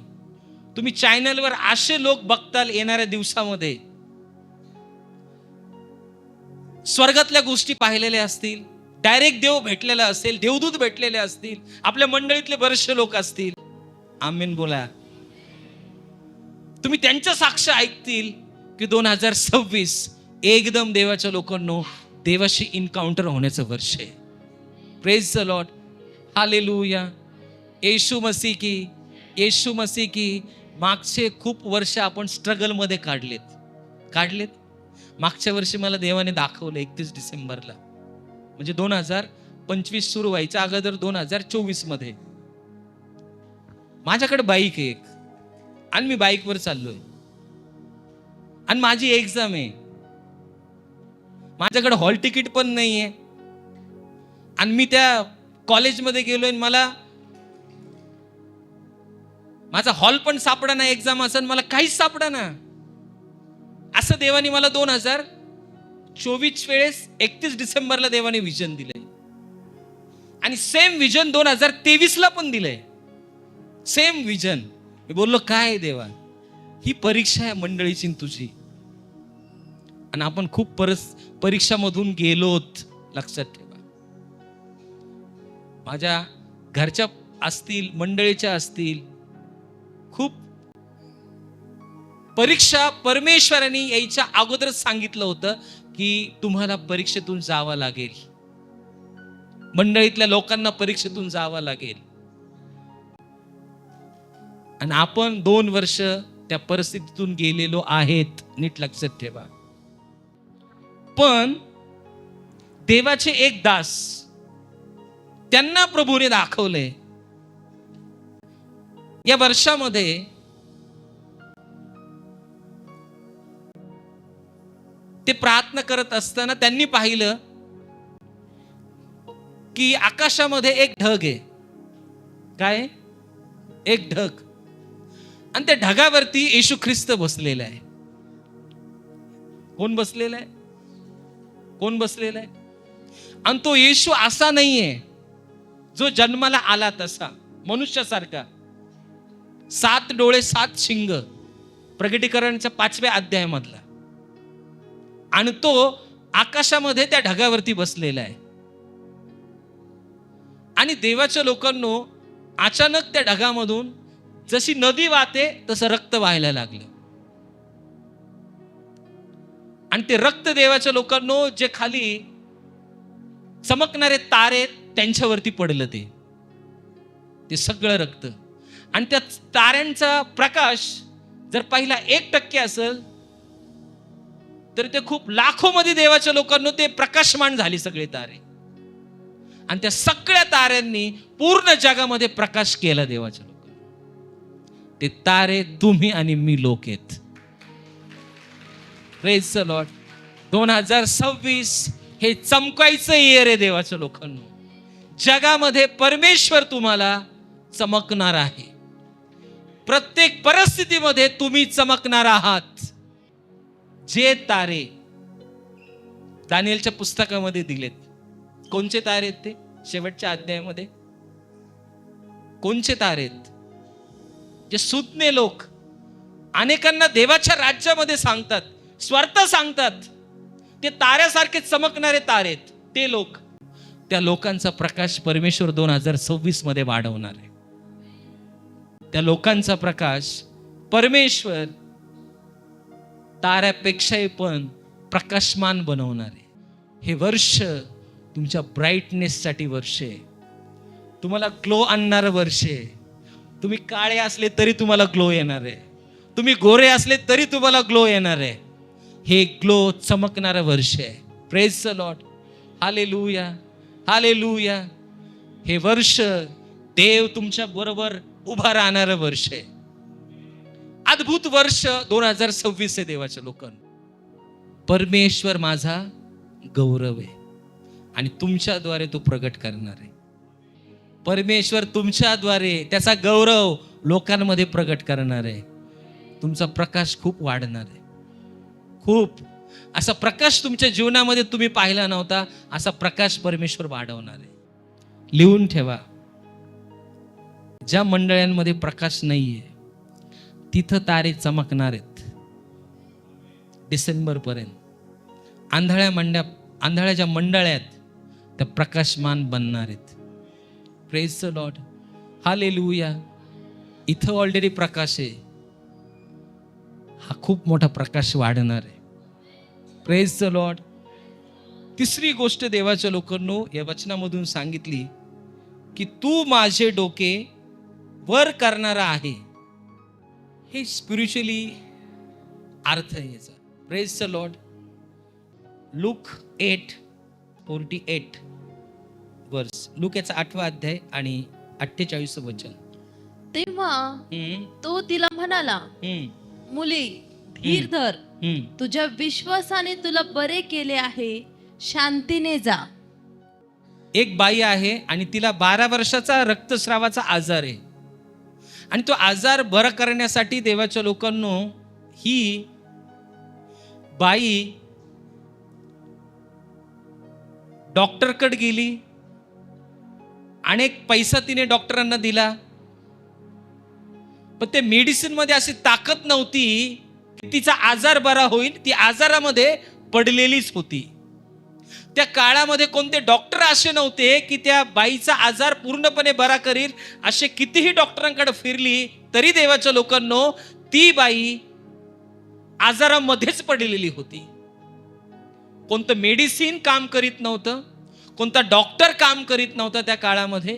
तुम्ही चॅनलवर असे लोक बघताल येणाऱ्या दिवसामध्ये, स्वर्गातल्या गोष्टी पाहिलेल्या असतील, डायरेक्ट देव भेटलेला असेल, देवदूत भेटलेले असतील, आपल्या मंडळीतले बरेचसे लोक असतील. आमेन बोला. तुम्ही त्यांच्या साक्ष ऐकतील की 2026 एकदम देवाच्या लोकांनो देवाशी इन्काउंटर होण्याचं वर्ष आहे. Praise the Lord, hallelujah. Yeshu Masih की मागचे खूप वर्ष आपण स्ट्रगल मध्ये काढलेत. मागच्या वर्षी मला देवाने दाखवलं 31 डिसेंबरला, म्हणजे 2025 सुरू व्हायच्या अगोदर 2024 मध्ये माझ्याकडे बाईक आहे एक, आणि मी बाईकवर चाललोय आणि माझी एक्झाम आहे. माझ्याकडे हॉल तिकीट पण नाहीये आणि मी त्या कॉलेजमध्ये गेलोय, मला माझा हॉल पण सापडा ना, एक्झाम असेल मला काहीच सापडा ना. असं देवाने मला 2024 वेळेस 31 डिसेंबरला देवाने विजन दिलंय. आणि सेम विजन 2023ला पण दिलंय. Same vision. मी बोललो काय आहे देवा, ही परीक्षा आहे मंडळीची तुझी. आणि आपण खूप परीक्षामधून गेलोत, लक्षात ठेवा. माझ्या घरच्या असतील, मंडळीच्या असतील, खूप परीक्षा परमेश्वराने यायच्या अगोदरच सांगितलं होतं की तुम्हाला परीक्षेतून जावं लागेल. मंडळीतल्या लोकांना परीक्षेतून जावं लागेल. आणि आपण 2 वर्ष त्या परिस्थितीतून गेलेलो आहेत, नीट लक्षात ठेवा. पण देवाचे एक दास, त्यांना प्रभूने दाखवले या वर्षामध्ये ते प्रार्थना करत असताना त्यांनी पाहिलं की आकाशामध्ये एक ढग आहे. काय? एक ढग. आणि त्या ढगावरती येशू ख्रिस्त बसलेला आहे. कोण बसलेला आहे? कोण बसलेला आहे? आणि तो येशू असा नाहीये जो जन्माला आला तसा, मनुष्यासारखा. 7 डोळे 7 शिंग, प्रकटीकरणच्या 5व्या अध्यायामधला. आणि तो आकाशामध्ये त्या ढगावरती बसलेला आहे. आणि देवाच्या लोकांनो, अचानक त्या ढगामधून जशी नदी वाहते तसं रक्त व्हायला लागलं. आणि ते रक्त देवाच्या लोकांनो, जे खाली चमकणारे तारे त्यांच्यावरती पडलं, ते सगळं रक्त. आणि त्या ताऱ्यांचा प्रकाश जर पहिला 1% असेल तर ते खूप लाखोमध्ये देवाच्या लोकांना ते प्रकाशमान झाले सगळे तारे. आणि त्या सगळ्या ताऱ्यांनी पूर्ण जगामध्ये प्रकाश केला देवाच्या लोकांना. ते तारे तुम्ही आणि मी लोक आहेत. Praise the Lord. 2026 हे चमकायचं इयर आहे देवाच्या लोकांना. जगामध्ये परमेश्वर तुम्हाला चमकणार आहे. प्रत्येक परिस्थितीमध्ये तुम्ही चमकणार आहात. जे तारे दानिएलच्या पुस्तकामध्ये दिलेत, कोणचे तारे आहेत ते? शेवटच्या अध्यायामध्ये कोणचे तारे आहेत? जे सुज्ञ लोक अनेकांना देवाच्या राज्यामध्ये सांगतात, स्वार्थ सांगतात, ते ताऱ्यासारखे चमकणारे तारे आहेत. ते लोक, त्या लोकांचा प्रकाश परमेश्वर 2026 मध्ये वाढवणार आहे. त्या लोकांचा प्रकाश परमेश्वर ताऱ्यापेक्षाही पण प्रकाशमान बनवणार आहे. हे वर्ष तुमच्या ब्राईटनेससाठी वर्ष आहे. तुम्हाला ग्लो आणणारं वर्ष आहे. तुम्ही काळे असले तरी तुम्हाला ग्लो येणार आहे. तुम्ही गोरे असले तरी तुम्हाला ग्लो येणार आहे. हे ग्लो चमकणारं वर्ष आहे. Praise the Lord. Hallelujah, hallelujah. हे वर्ष देव तुमच्या बरोबर उभा राहणारं वर्ष आहे. अद्भुत वर्ष 2026 आहे देवाच्या लोकांना. परमेश्वर माझा गौरव आहे आणि तुमच्याद्वारे तो प्रगट करणार आहे. परमेश्वर तुमच्याद्वारे त्याचा गौरव लोकांमध्ये प्रगट करणार आहे. तुमचा प्रकाश खूप वाढणार आहे. खूप असा प्रकाश तुमच्या जीवनामध्ये तुम्ही पाहिला नव्हता, असा प्रकाश परमेश्वर वाढवणार आहे. लिहून ठेवा. ज्या मंडळांमध्ये प्रकाश नाहीये तिथं तारे चमकणार आहेत डिसेंबर पर्यंत. आंधळ्या ज्या मंडळ्या आहेत त्या प्रकाशमान बनणार आहेत. Praise the Lord. हालेलुया. इथं ऑलरेडी प्रकाश आहे. हा खूप मोठा प्रकाश वाढणार आहे. Praise the Lord. तिसरी गोष्ट देवाच्या लोकांनो या वचनामधून सांगितली की तू माझे डोके वर करणारा आहे. हे स्पिरिच्युअली अर्थ आहे याचा. Praise the Lord. लूक 8:48 वर्स. लूक याचा 8वा अध्याय आणि 48 वचन. तेव्हा तो तिला म्हणाला, मुली धीर धर, तुझ्या विश्वासाने तुला बरे केले आहे, शांतीने जा. एक बाई आहे आणि तिला 12 वर्षाचा रक्तस्रावाचा आजार आहे. आणि तो आजार बरा करण्यासाठी देवाच्या लोकांनो ही बाई डॉक्टरकडे गेली, अनेक पैसा तिने डॉक्टरांना दिला, पण ते मेडिसिन मध्ये अशी ताकद नव्हती की तिचा आजार बरा होईल. ती आजारामध्ये पडलेलीच होती. त्या काळामध्ये कोणते डॉक्टर असे नव्हते की त्या बाईचा आजार पूर्णपणे बरा करील. असे कितीही डॉक्टरांकडे फिरली तरी देवाच्या लोकांनो ती बाई आजारामध्येच पडलेली होती. कोणतं मेडिसिन काम करीत नव्हतं, कोणता डॉक्टर काम करीत नव्हता त्या काळामध्ये,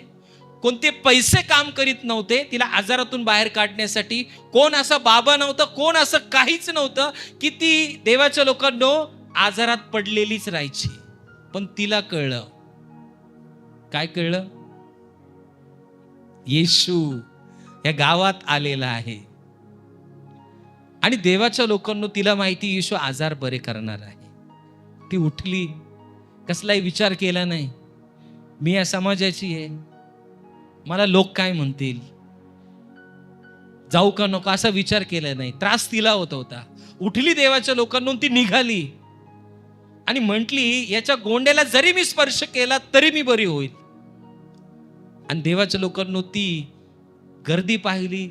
कोणते पैसे काम करीत नव्हते तिला आजारातून बाहेर काढण्यासाठी. कोण असा बाबा नव्हता, कोण असं काहीच नव्हतं की ती देवाच्या लोकांनो आजारात पडलेलीच राहायची. पण तिला कळलं. काय कळलं? येशू या गावात आलेला आहे. आणि देवाच्या लोकांनो तिला माहिती येशू आजार बरे करणार आहे. ती उठली, कसलाही विचार केला नाही, मी या समाजाची आहे, मला लोक काय म्हणतील, जाऊ का नको असा विचार केला नाही. त्रास तिला होत होता. उठली देवाच्या लोकांना, ती निघाली आणि म्हटली याच्या गोंड्याला जरी मी स्पर्श केला तरी मी बरी होईल. आणि देवाच्या लोकांना ती गर्दी पाहिली,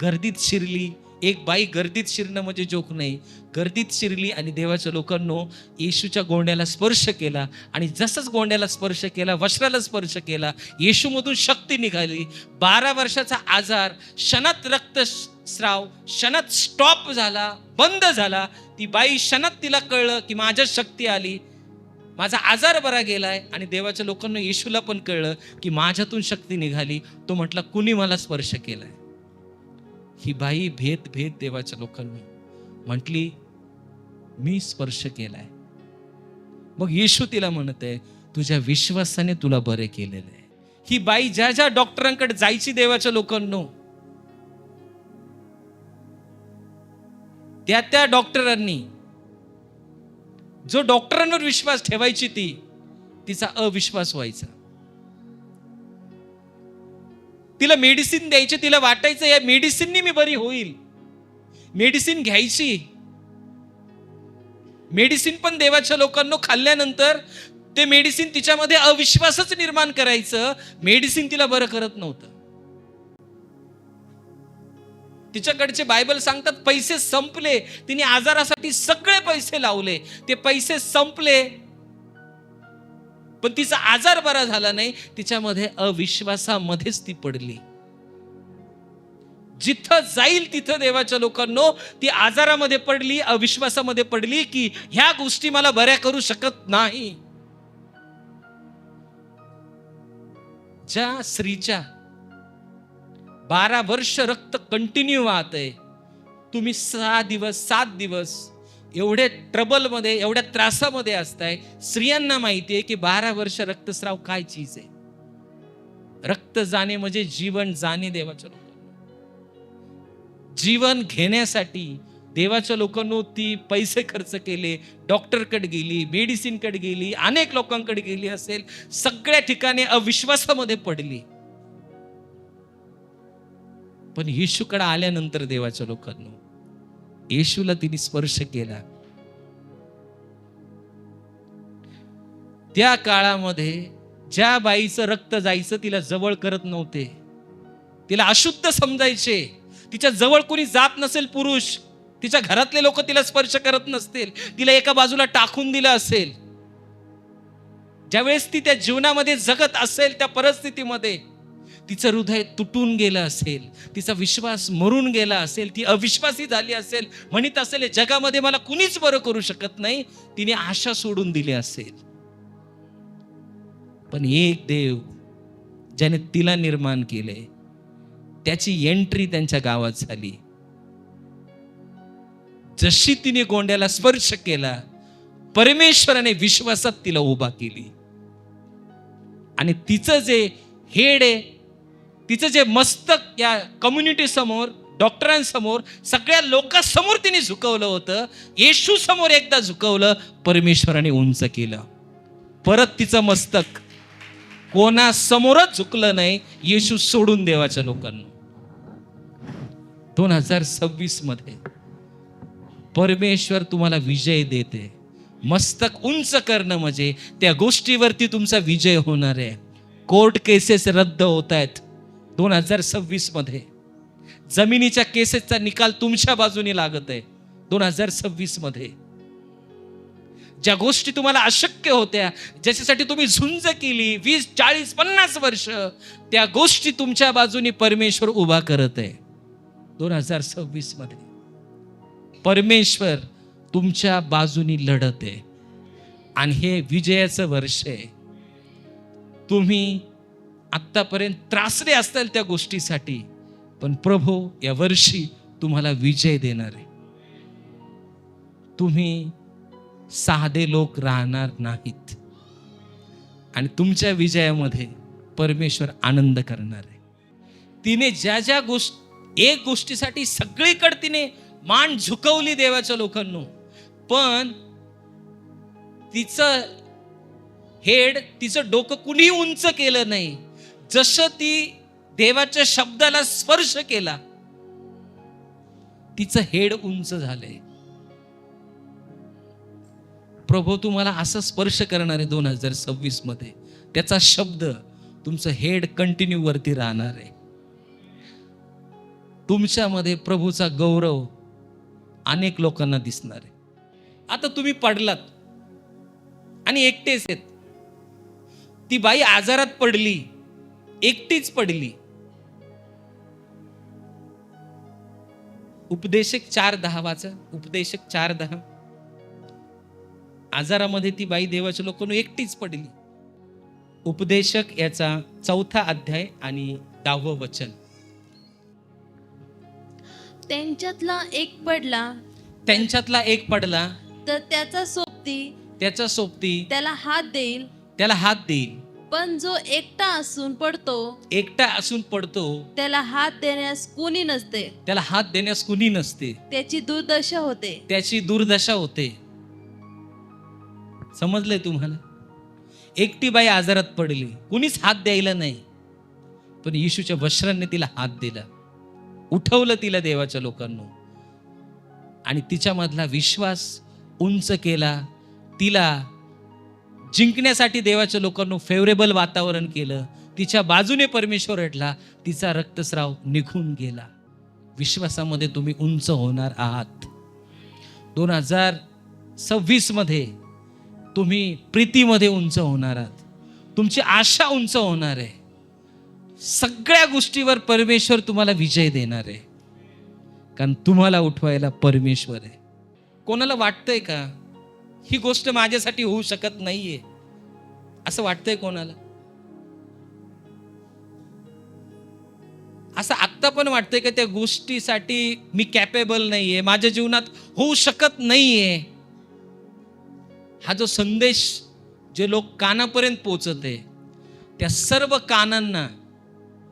गर्दीत शिरली. एक बाई गर्दीत शिरणं म्हणजे जोक नाही. गर्दीत शिरली आणि देवाच्या लोकांनो येशूच्या गोंड्याला स्पर्श केला. आणि जसंच गोंड्याला स्पर्श केला, वस्त्राला स्पर्श केला, येशूमधून शक्ती निघाली. 12 वर्षाचा आजार क्षणात रक्तस्राव क्षणात स्टॉप झाला, बंद झाला. ती बाई क्षणात तिला कळलं की माझ्या शक्ती आली, माझा आजार बरा गेलाय. आणि देवाच्या लोकांना येशूला पण कळलं की माझ्यातून शक्ती निघाली. तो म्हटला कुणी मला स्पर्श केलाय? ही बाई भेद देवाच्या लोकांनी म्हटली मी स्पर्श केलाय. मग येशू तिला म्हणत आहे तुझ्या विश्वासाने तुला बरे केलेलं आहे. ही बाई ज्या ज्या डॉक्टरांकडे जायची देवाच्या लोकांनो, त्या डॉक्टरांनी जो डॉक्टरांवर विश्वास ठेवायची तिचा अविश्वास व्हायचा. तिला मेडिसिन द्यायची, तिला वाटायचं या मेडिसिननी मी बरी होईल. मेडिसिन घ्यायची. मेडिसिन पण देवाच्या लोकांना खाल्ल्यानंतर ते मेडिसिन तिच्यामध्ये अविश्वासच निर्माण करायचं. मेडिसिन तिला बरं करत नव्हतं. तिच्याकडचे बायबल सांगतात पैसे संपले. तिने आजारासाठी सगळे पैसे लावले, ते पैसे संपले, पण तिचा आजार बरा झाला नाही. तिच्यामध्ये अविश्वासामध्येच ती पडली. जिथं जाईल तिथं देवाच्या लोकांनो ती आजारामध्ये पडली, अविश्वासामध्ये पडली की ह्या गोष्टी मला बऱ्या करू शकत नाही. ज्या स्त्रीच्या 12 वर्ष रक्त कंटिन्यू वाहत आहे, तुम्ही 6 दिवस 7 दिवस एवढे ट्रबलमध्ये, एवढ्या त्रासामध्ये असताय. स्त्रियांना माहिती आहे की 12 वर्ष रक्तस्राव काय चीज आहे. रक्त जाणे म्हणजे जीवन जाणे. देवाच्या लोकांना जीवन घेण्यासाठी देवाच्या लोकांना ती पैसे खर्च केले, डॉक्टरकडे गेली, मेडिसिनकडे गेली, अनेक लोकांकडे गेली असेल, सगळ्या ठिकाणी अविश्वासामध्ये पडली. पण येशूकडे आल्यानंतर देवाच्या लोकांना येशूला तिने स्पर्श केला. त्या काळामध्ये ज्या बाईचं रक्त जायचं तिला जवळ करत नव्हते, तिला अशुद्ध समजायचे. तिच्या जवळ कोणी जात नसेल पुरुष, तिच्या घरातले लोक तिला स्पर्श करत नसतील, तिला एका बाजूला टाकून दिलं असेल. ज्यावेळेस ती त्या जीवनामध्ये जगत असेल त्या परिस्थितीमध्ये तिचं हृदय तुटून गेलं असेल, तिचा विश्वास मरून गेला असेल, ती अविश्वासी झाली असेल, म्हणत असेल जगामध्ये मला कुणीच बरं करू शकत नाही, तिने आशा सोडून दिली असेल. पण एक देव ज्याने तिला निर्माण केले, त्याची एंट्री त्यांच्या गावात झाली. जशी तिने गोंड्याला स्पर्श केला, परमेश्वराने विश्वासात तिला उभा केली. आणि तिचं जे हेड आहे, तिचं जे मस्तक या कम्युनिटी समोर, डॉक्टरांसमोर, सगळ्या लोकांसमोर तिने झुकवलं होतं. येशू समोर एकदा झुकवलं, परमेश्वराने उंच केलं. परत तिचं मस्तक कोणासमोरच झुकलं नाही, येशू सोडून देवाच्या लोकांना. 2026 मध्ये परमेश्वर तुम्हाला विजय देते. मस्तक उंच करणं म्हणजे त्या गोष्टीवरती तुमचा विजय होणार आहे. कोर्ट केसेस रद्द होत आहेत 2026 मध्ये. जमिनीच्या केसेसचा निकाल तुमच्या बाजूने लागत आहे 2026 मध्ये. ज्या गोष्टी तुम्हाला अशक्य होत्या, ज्याच्यासाठी तुम्ही झुंज केली 20, 40, 50 वर्ष, त्या गोष्टी तुमच्या बाजूने परमेश्वर उभा करत आहे 2026 मध्ये. परमेश्वर तुमच्या बाजूनी लढत आहे आणि हे विजयाचं वर्ष आहे. तुम्ही आत्तापर्यंत त्रासले असताल त्या गोष्टीसाठी, पण प्रभू या वर्षी तुम्हाला विजय देणार आहे. तुम्ही साधे लोक राहणार नाहीत आणि तुमच्या विजयामध्ये परमेश्वर आनंद करणार आहे. तिने ज्या ज्या एक गोष्टीसाठी सगळीकडे तिने मान झुकवली देवाच्या लोकांनो, पण तिचं हेड, तिचं डोकं कुणी उंच केलं नाही. जसं ती देवाच्या शब्दाला स्पर्श केला, तिचं हेड उंच झालंय. प्रभू तुम्हाला असं स्पर्श करणार आहे 2026 मध्ये. त्याचा शब्द, तुमचं हेड कंटिन्यू वरती राहणार आहे. तुमच्यामध्ये प्रभूचा गौरव अनेक लोकांना दिसणार आहे. आता तुम्ही पडलात आणि एकटेच आहेत. ती बाई आजारात पडली, एकटीच पडली. उपदेशक 4:10 वाचा. उपदेशक 4:10. आजारामध्ये ती बाई देवाच्या लोकांना एकटीच पडली. उपदेशक याचा 4था अध्याय आणि 10वं वचन. त्यांच्यातला एक पडला तर त्याचा सोबती त्याला हात देईल. पण जो एकटा असून पडतो त्याला हात देण्यास कुणी नसते. त्याची दुर्दशा होते. समजलंय तुम्हाला? एकटी बाई आजारात पडली, कुणीच हात द्यायला नाही, पण येशूच्या वस्त्रांनी तिला हात दिला, उठवलं तिला देवाच्या लोकांना आणि तिच्यामधला विश्वास उंच केला. तिला जिंकण्यासाठी देवाच्या लोकांना फेवरेबल वातावरण केलं. तिच्या बाजूने परमेश्वर हटला, तिचा रक्तस्राव निघून गेला. विश्वासामध्ये तुम्ही उंच होणार आहात. 2026 मध्ये तुम्ही प्रीतीमध्ये उंच होणार आहात. तुमची आशा उंच होणार आहे. सगळ्या गोष्टीवर परमेश्वर तुम्हाला विजय देणार आहे, कारण तुम्हाला उठवायला परमेश्वर आहे. कोणाला वाटतंय का ही गोष्ट माझ्यासाठी होऊ शकत नाहीये, असं वाटतंय कोणाला? असं आत्ता पण वाटतंय का त्या गोष्टीसाठी मी कॅपेबल नाहीये, माझ्या जीवनात होऊ शकत नाहीये? हा जो संदेश जे लोक कानापर्यंत पोहोचत आहे, त्या सर्व कानांना,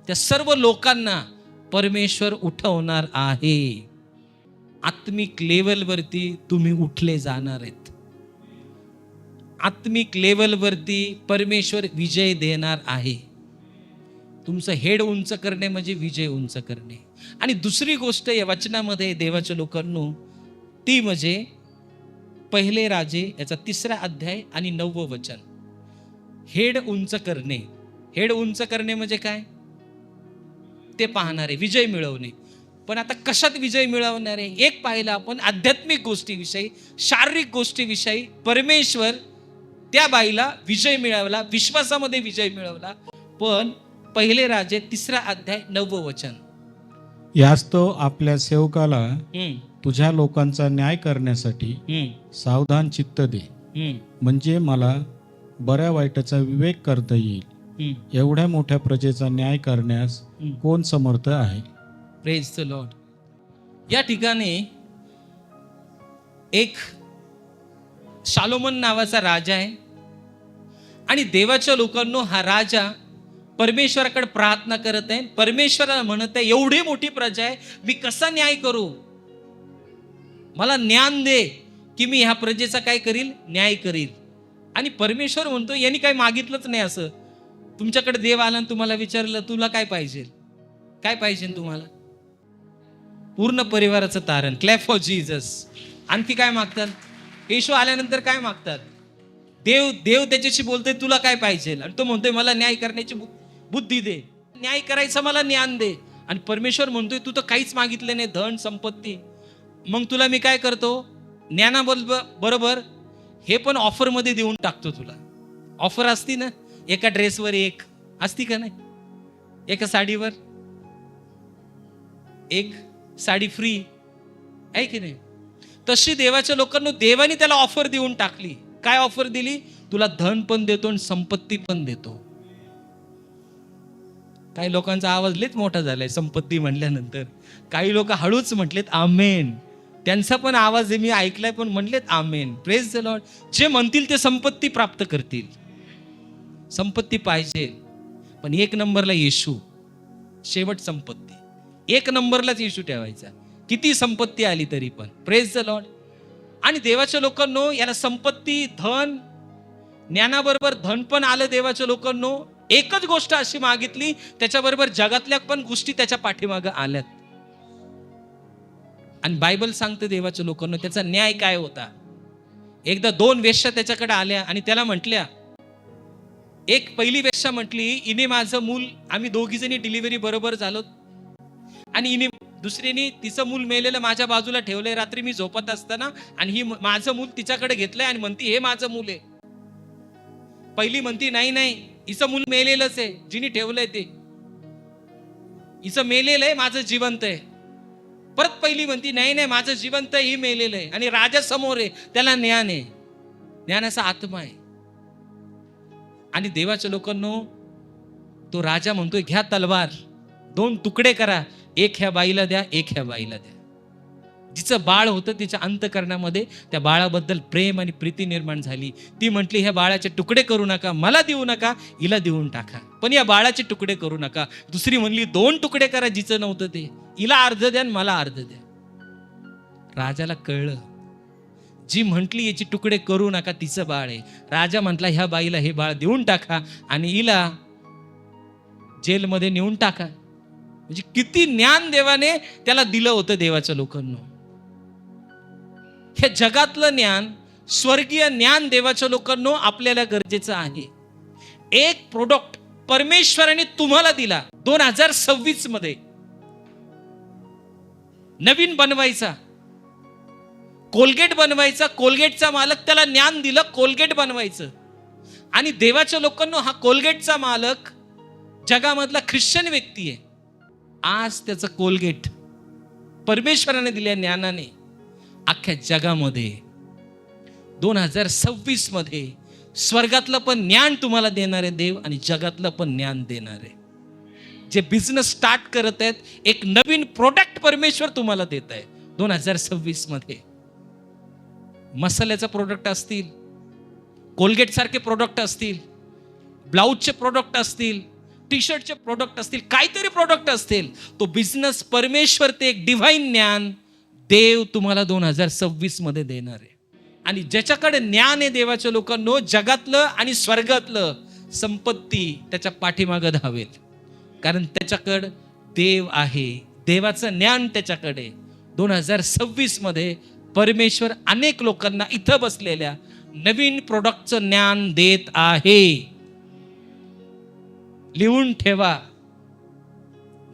त्या सर्व लोकांना परमेश्वर उठवणार आहे. आत्मिक लेवलवरती तुम्ही उठले जाणार आहेत. आत्मिक लेवलवरती परमेश्वर विजय देणार आहे. तुमचं हेड उंच करणे म्हणजे विजय उंच करणे. आणि दुसरी गोष्ट या वचनामध्ये देवाच्या लोकांनो, ती म्हणजे पहिले राजे याचा 3रा अध्याय आणि 9वं वचन. हेड उंच करणे. हेड उंच करणे म्हणजे काय ते पाहणार आहे, विजय मिळवणे. पण आता कशात विजय मिळवणार आहे? एक पाहिलं आपण आध्यात्मिक गोष्टीविषयी, शारीरिक गोष्टीविषयी परमेश्वर त्या बाईला विजय मिळवला, विश्वासामध्ये विजय मिळवला. पण पहिले राजे 3रा अध्याय 9वं वचन. यास्तव आपल्या सेवकाला तुझ्या लोकांचा न्याय करण्यासाठी सावधान चित्त दे, म्हणजे मला बऱ्या वाईटाचा विवेक करता येईल. एवढ्या मोठ्या प्रजेचा न्याय करण्यास कोण समर्थ आहे? Praise the Lord. या ठिकाणी एक शालोमन नावाचा राजा आहे आणि देवाच्या लोकांनो हा राजा परमेश्वराकडे प्रार्थना करत आहे. परमेश्वराला म्हणत आहे, एवढी मोठी प्रजा आहे, मी कसा न्याय करू? मला ज्ञान दे की मी ह्या प्रजेचा काय करील, न्याय करील. आणि परमेश्वर म्हणतो, यांनी काही मागितलंच नाही. असं तुमच्याकडे देव आला आणि तुम्हाला विचारलं, तुला काय पाहिजे, काय पाहिजे तुम्हाला? पूर्ण परिवाराचं तारण. Clap for Jesus. आणखी काय मागतात? येशू आल्यानंतर काय मागतात? देव त्याच्याशी बोलतोय तुला काय पाहिजे, आणि तो म्हणतोय मला न्याय करण्याची बुद्धी दे, न्याय करायचं मला ज्ञान दे. आणि परमेश्वर म्हणतोय तू तर काहीच मागितले नाही, धन संपत्ती, मग तुला मी काय करतो, बरोबर हे पण ऑफर मध्ये देऊन टाकतो तुला. ऑफर असती ना, एका ड्रेसवर एक असती का नाही, एका साडीवर एक साडी फ्री आहे की नाही, तशी देवाच्या लोकांना देवाने त्याला ऑफर देऊन टाकली. काय ऑफर दिली, तुला धन पण देतो आणि संपत्ती पण देतो. काही लोकांचा आवाज लयच मोठा झालाय संपत्ती म्हणल्यानंतर, काही लोक हळूच म्हटलेत आमेन, त्यांचा पण आवाज मी ऐकलाय पण म्हणलेत आमेन, प्रेज द लॉर्ड. जे म्हणतील ते संपत्ती प्राप्त करतील. संपत्ती पाहिजे पण एक नंबरला येशू, शेवट संपत्ती, एक नंबरलाच येशू ठेवायचा, किती संपत्ती आली तरी पण, प्रेज द लॉर्ड. आणि देवाच्या लोकांनो, याला संपत्ती, धन, ज्ञानाबरोबर धन पण आलं देवाच्या लोकांनो. एकच गोष्ट अशी मागितली, त्याच्याबरोबर जगातल्या पण गोष्टी त्याच्या पाठीमागं आल्यात. आणि बायबल सांगते देवाच्या लोकांना त्याचा न्याय काय होता. एकदा 2 वेश्या त्याच्याकडे आल्या आणि त्याला म्हटल्या, एक पहिली वेश्या म्हटली, इने माझं मूल, आम्ही दोघी जणी डिलिव्हरी बरोबर झालो, आणि इने दुसरीने तिचं मूल मेलेलं माझ्या बाजूला ठेवलंय रात्री मी झोपत असताना, आणि ही माझं मूल तिच्याकडे घेतलंय आणि म्हणती हे माझं मूल आहे. पहिली म्हणती नाही हिचं मूल मेलेलंच आहे, जिने ठेवलंय ते, हिचं मेलेलं आहे, माझं जिवंत आहे. परत पहिली म्हणती नाही माझं जिवंत आहे, ही मेलेलं आहे, आणि राजा समोर आहे, त्याला ज्ञान आहे, ज्ञानाचा आत्मा आहे. आणि देवाच्या लोकांनो, तो राजा म्हणतोय घ्या तलवार, 2 तुकडे करा, एक ह्या बाईला द्या, एक ह्या बाईला द्या. जिचं बाळ होतं तिच्या अंतःकरणामध्ये त्या बाळाबद्दल प्रेम आणि प्रीती निर्माण झाली. ती म्हटली ह्या बाळाचे तुकडे करू नका, मला देऊ नका, हिला देऊन टाका, पण या बाळाचे तुकडे करू नका. दुसरी म्हणली 2 तुकडे करा, जिचं नव्हतं ते, हिला अर्ध द्या आणि मला अर्ध द्या. राजाला कळलं, जी म्हटली याची तुकडे करू नका तिचं बाळ आहे. राजा म्हटला ह्या बाईला हे बाळ देऊन टाका आणि हिला जेलमध्ये नेऊन टाका. म्हणजे किती ज्ञान देवाने त्याला दिलं होतं देवाच्या लोकांना. हे जगातलं ज्ञान, स्वर्गीय ज्ञान देवाच्या लोकांना आपल्याला गरजेचं आहे. एक प्रोडक्ट परमेश्वराने तुम्हाला दिला 2026 मध्ये, नवीन बनवायचा, कोलगेट बनवायचा, कोलगेटचा मालक त्याला ज्ञान दिलं कोलगेट बनवायचं. आणि देवाच्या लोकांना हा कोलगेटचा मालक जगामधला ख्रिश्चन व्यक्ती आहे. आज त्याचं कोलगेट परमेश्वराने दिल्या ज्ञानाने अख्ख्या जगामध्ये 2026 मध्ये स्वर्गातलं पण ज्ञान तुम्हाला देणारे देव आणि जगातलं पण ज्ञान देणारे. जे बिझनेस स्टार्ट करत आहेत, एक नवीन प्रोडक्ट परमेश्वर तुम्हाला देत आहे 2026 मध्ये. मसाल्याचा प्रोडक्ट असतील, कोलगेट सारखे प्रोडक्ट असतील, ब्लाऊजचे प्रोडक्ट असतील, टी शर्टचे प्रोडक्ट असतील, काहीतरी प्रोडक्ट असतील, तो बिझनेस परमेश्वर ते एक डिव्हाइन ज्ञान देव तुम्हाला 2026 मध्ये देणार आहे. आणि ज्याच्याकडे ज्ञान आहे देवाच्या लोकांनो, जगातलं आणि स्वर्गातलं संपत्ती त्याच्या पाठीमागं धावेल, कारण त्याच्याकडे देव आहे, देवाचं ज्ञान त्याच्याकडे. 2026 मध्ये परमेश्वर अनेक लोकांना इथं बसलेल्या नवीन प्रोडक्टचं ज्ञान देत आहे. लिहून ठेवा,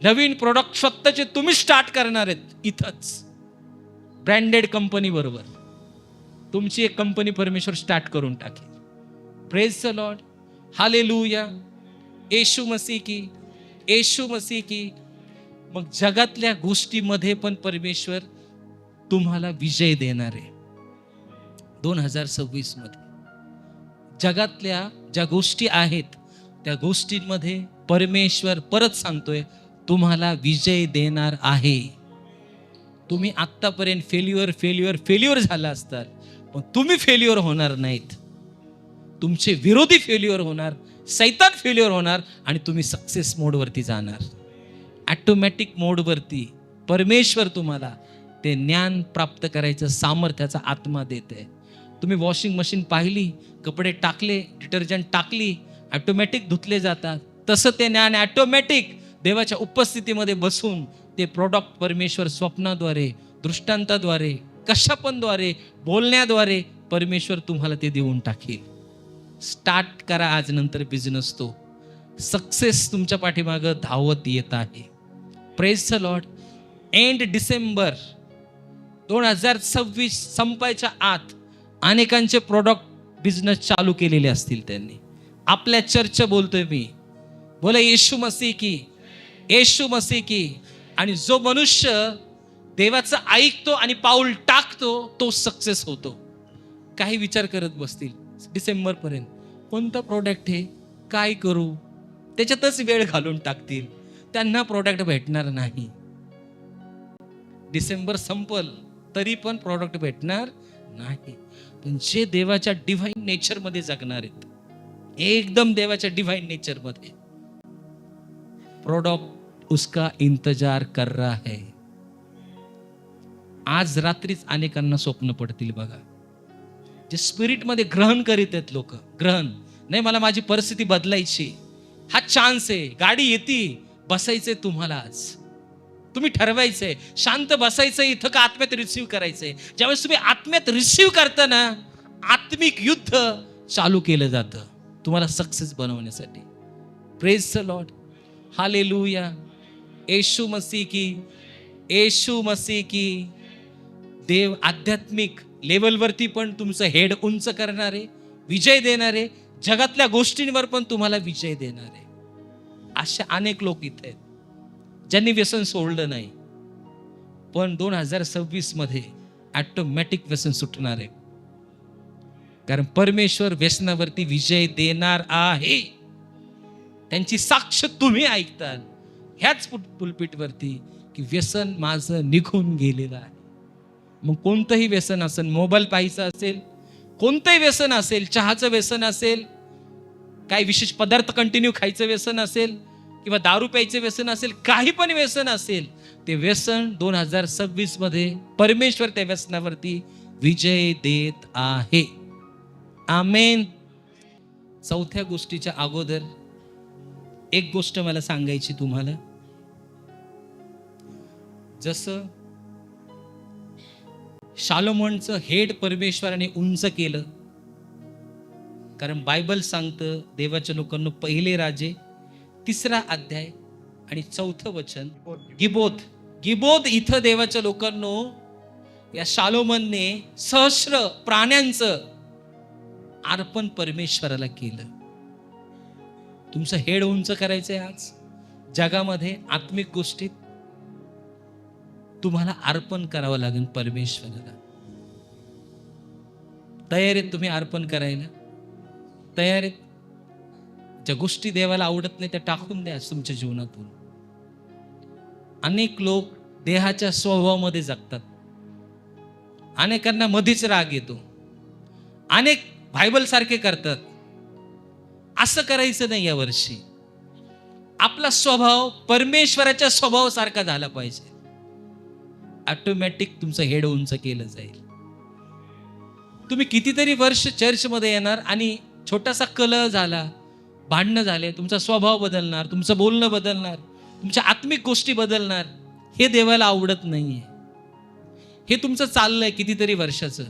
नवीन प्रोडक्ट स्वतःचे तुम्ही स्टार्ट करणार आहेत इथंच, ब्रँडेड कंपनी बरोबर. तुमची एक कंपनी परमेश्वर स्टार्ट करून टाकेल. Praise the Lord, hallelujah, Yeshu Masih की, येशू मसीह की. मग जगातल्या गोष्टीमध्ये पण परमेश्वर तुम्हाला विजय देणार आहे 2026 मध्ये. जगातल्या ज्या गोष्टी आहेत त्या गोष्टींमध्ये परमेश्वर, परत सांगतोय, तुम्हाला विजय देणार आहे. तुम्ही आत्तापर्यंत फेल्युअर झाला असतात, पण तुम्ही फेल्युअर होणार नाहीत. तुमचे विरोधी फेल्युअर होणार, सैतान फेल्युअर होणार, आणि तुम्ही सक्सेस मोडवरती जाणार, ऑटोमॅटिक मोडवरती. परमेश्वर तुम्हाला ते ज्ञान प्राप्त करायचं सामर्थ्याचा आत्मा देते. तुम्ही वॉशिंग मशीन पाहिली, कपडे टाकले, डिटर्जंट टाकली, ऑटोमॅटिक धुतले जातात. तसं ते ज्ञान ऑटोमॅटिक देवाच्या उपस्थितीमध्ये बसून ते प्रोडक्ट परमेश्वर स्वप्नाद्वारे, दृष्टांताद्वारे, कशा पण द्वारे, बोलण्याद्वारे परमेश्वर तुम्हाला ते देऊन टाकेल. स्टार्ट करा आज, नंतर बिझनेस तो सक्सेस तुमच्या पाठीमागं धावत येत आहे. Praise the Lord. End December 2026 संपायच्या आत अनेकांचे प्रोडक्ट बिझनेस चालू केलेले असतील त्यांनी. आपल्या चर्च बोलतोय मी, बोला येशू मसीह की, येशू मसीह की. आणि जो मनुष्य देवाचं ऐकतो आणि पाऊल टाकतो तो सक्सेस होतो. काही विचार करत बसतील डिसेंबर पर्यंत कोणतं प्रोडक्ट आहे, काय करू, त्याच्यातच वेळ घालून टाकतील. त्यांना प्रोडक्ट भेटणार नाही. डिसेंबर संपल तरी पण प्रोडक्ट भेटणार नाही. पण जे देवाच्या डिव्हाइन नेचर मध्ये जगणार आहेत, एकदम देवाच्या डिव्हाइन नेचर मध्ये, प्रोडक्ट उसका इंतजार कर रहा है. आज रात्रीच अनेकांना स्वप्न पडतील बघा, जे स्पिरिट मध्ये ग्रहण करीत आहेत लोक. ग्रहण नाही, मला माझी परिस्थिती बदलायची, हा चान्स आहे. गाडी येते, बसायचंय तुम्हाला. आज तुम्ही ठरवायचंय शांत बसायचं इथं का आत्म्यात रिसिव्ह करायचंय. ज्यावेळेस तुम्ही आत्म्यात रिसिव्ह करता ना, आत्मिक युद्ध चालू केलं जातं तुम्हाला सक्सेस बनवण्यासाठी. Praise the Lord. Hallelujah. Yeshu Masih की, येशू मसीह की. देव आध्यात्मिक लेवलवरती पण तुमचं हेड उंच करणारे, विजय देणारे, जगातल्या गोष्टींवर पण तुम्हाला विजय देणारे असे अनेक लोक इथे आहेत ज्यांनी व्यसन सोडलं नाही. पण 2026 मध्ये ऑटोमॅटिक व्यसन सुटणार आहे, कारण परमेश्वर व्यसनावरती विजय देणार आहे. त्यांची साक्ष तुम्ही ऐकताल ह्याच पुलपिटवरती की व्यसन माझं निघून गेलेलं आहे. मग कोणतंही व्यसन असेल, मोबाईल पाहायचं असेल, कोणतंही व्यसन असेल, चहाचं व्यसन असेल, काही विशेष पदार्थ कंटिन्यू खायचं व्यसन असेल, किंवा दारू प्यायचं व्यसन असेल, काही पण व्यसन असेल, ते व्यसन 2026 मध्ये परमेश्वर त्या व्यसनावरती विजय देत आहे. आमेन. चौथ्या गोष्टीच्या अगोदर एक गोष्ट मला सांगायची तुम्हाला. जसं शालोमोनचं हेड परमेश्वराने उंच केलं, कारण बायबल सांगतं देवाच्या लोकांना पहिले राजे 3रा अध्याय आणि 4थं वचन, गिबोत इथं देवाच्या लोकांनो या शालोमनने सहस्र प्राण्यांचं अर्पण परमेश्वराला केलं. तुमचं हेड उंच करायचंय आज जगामध्ये, आत्मिक गोष्टीत तुम्हाला अर्पण करावं लागेल परमेश्वराला. तयार आहेत तुम्ही अर्पण करायला? तयार आहेत? ज्या गोष्टी देवाला आवडत नाही त्या टाकून द्या तुमच्या जीवनातून. अनेक लोक देहाच्या स्वभावामध्ये जगतात, अनेकांना मधीच राग येतो, अनेक बायबल सारखे करतात. असं करायचं नाही. या वर्षी आपला स्वभाव परमेश्वराच्या स्वभावासारखा झाला पाहिजे. ऑटोमॅटिक तुमचं हेड उंच केलं जाईल. तुम्ही कितीतरी वर्ष चर्चमध्ये येणार आणि छोटासा कलह झाला, भांडणं झाले, तुमचा स्वभाव बदलणार, तुमचं बोलणं बदलणार, तुमच्या आत्मिक गोष्टी बदलणार. हे देवाला आवडत नाहीये. हे तुमचं चाललंय कितीतरी वर्षाचं.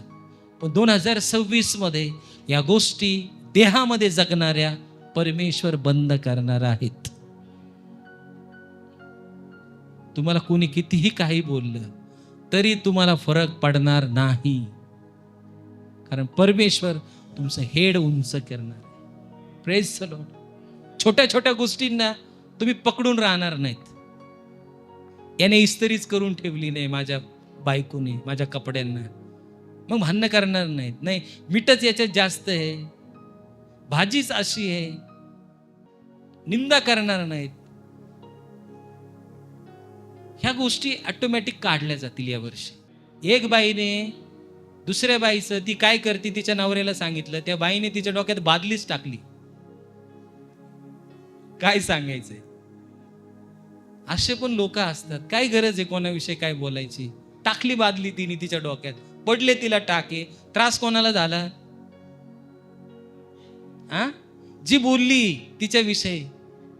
पण 2026 मध्ये या गोष्टी देहामध्ये जगणाऱ्या परमेश्वर बंद करणार आहेत. तुम्हाला कोणी कितीही काही बोललं तरी तुम्हाला फरक पडणार नाही, कारण परमेश्वर तुमचं हेड उंच करणार. Praise the Lord. छोट्या छोट्या गोष्टींना तुम्ही पकडून राहणार नाहीत. याने इस्त्रीच करून ठेवली नाही माझ्या बायकोने माझ्या कपड्यांना, मग भांडणं करणार नाहीत. नाही, मीठच याच्यात जास्त आहे, भाजीच अशी आहे, निंदा करणार नाहीत. ह्या गोष्टी ऑटोमॅटिक काढल्या जातील या वर्षी. एक बाईने दुसऱ्या बाईचं, ती काय करते तिच्या नवऱ्याला सांगितलं, त्या बाईने तिच्या डोक्यात बादलीच टाकली. काय सांगायचंय? असे पण लोक असतात. काय गरज आहे कोणाविषयी काय बोलायची? टाकली बादली तिने तिच्या डोक्यात, पडले तिला टाके. त्रास कोणाला झाला? जी बोलली तिच्याविषयी,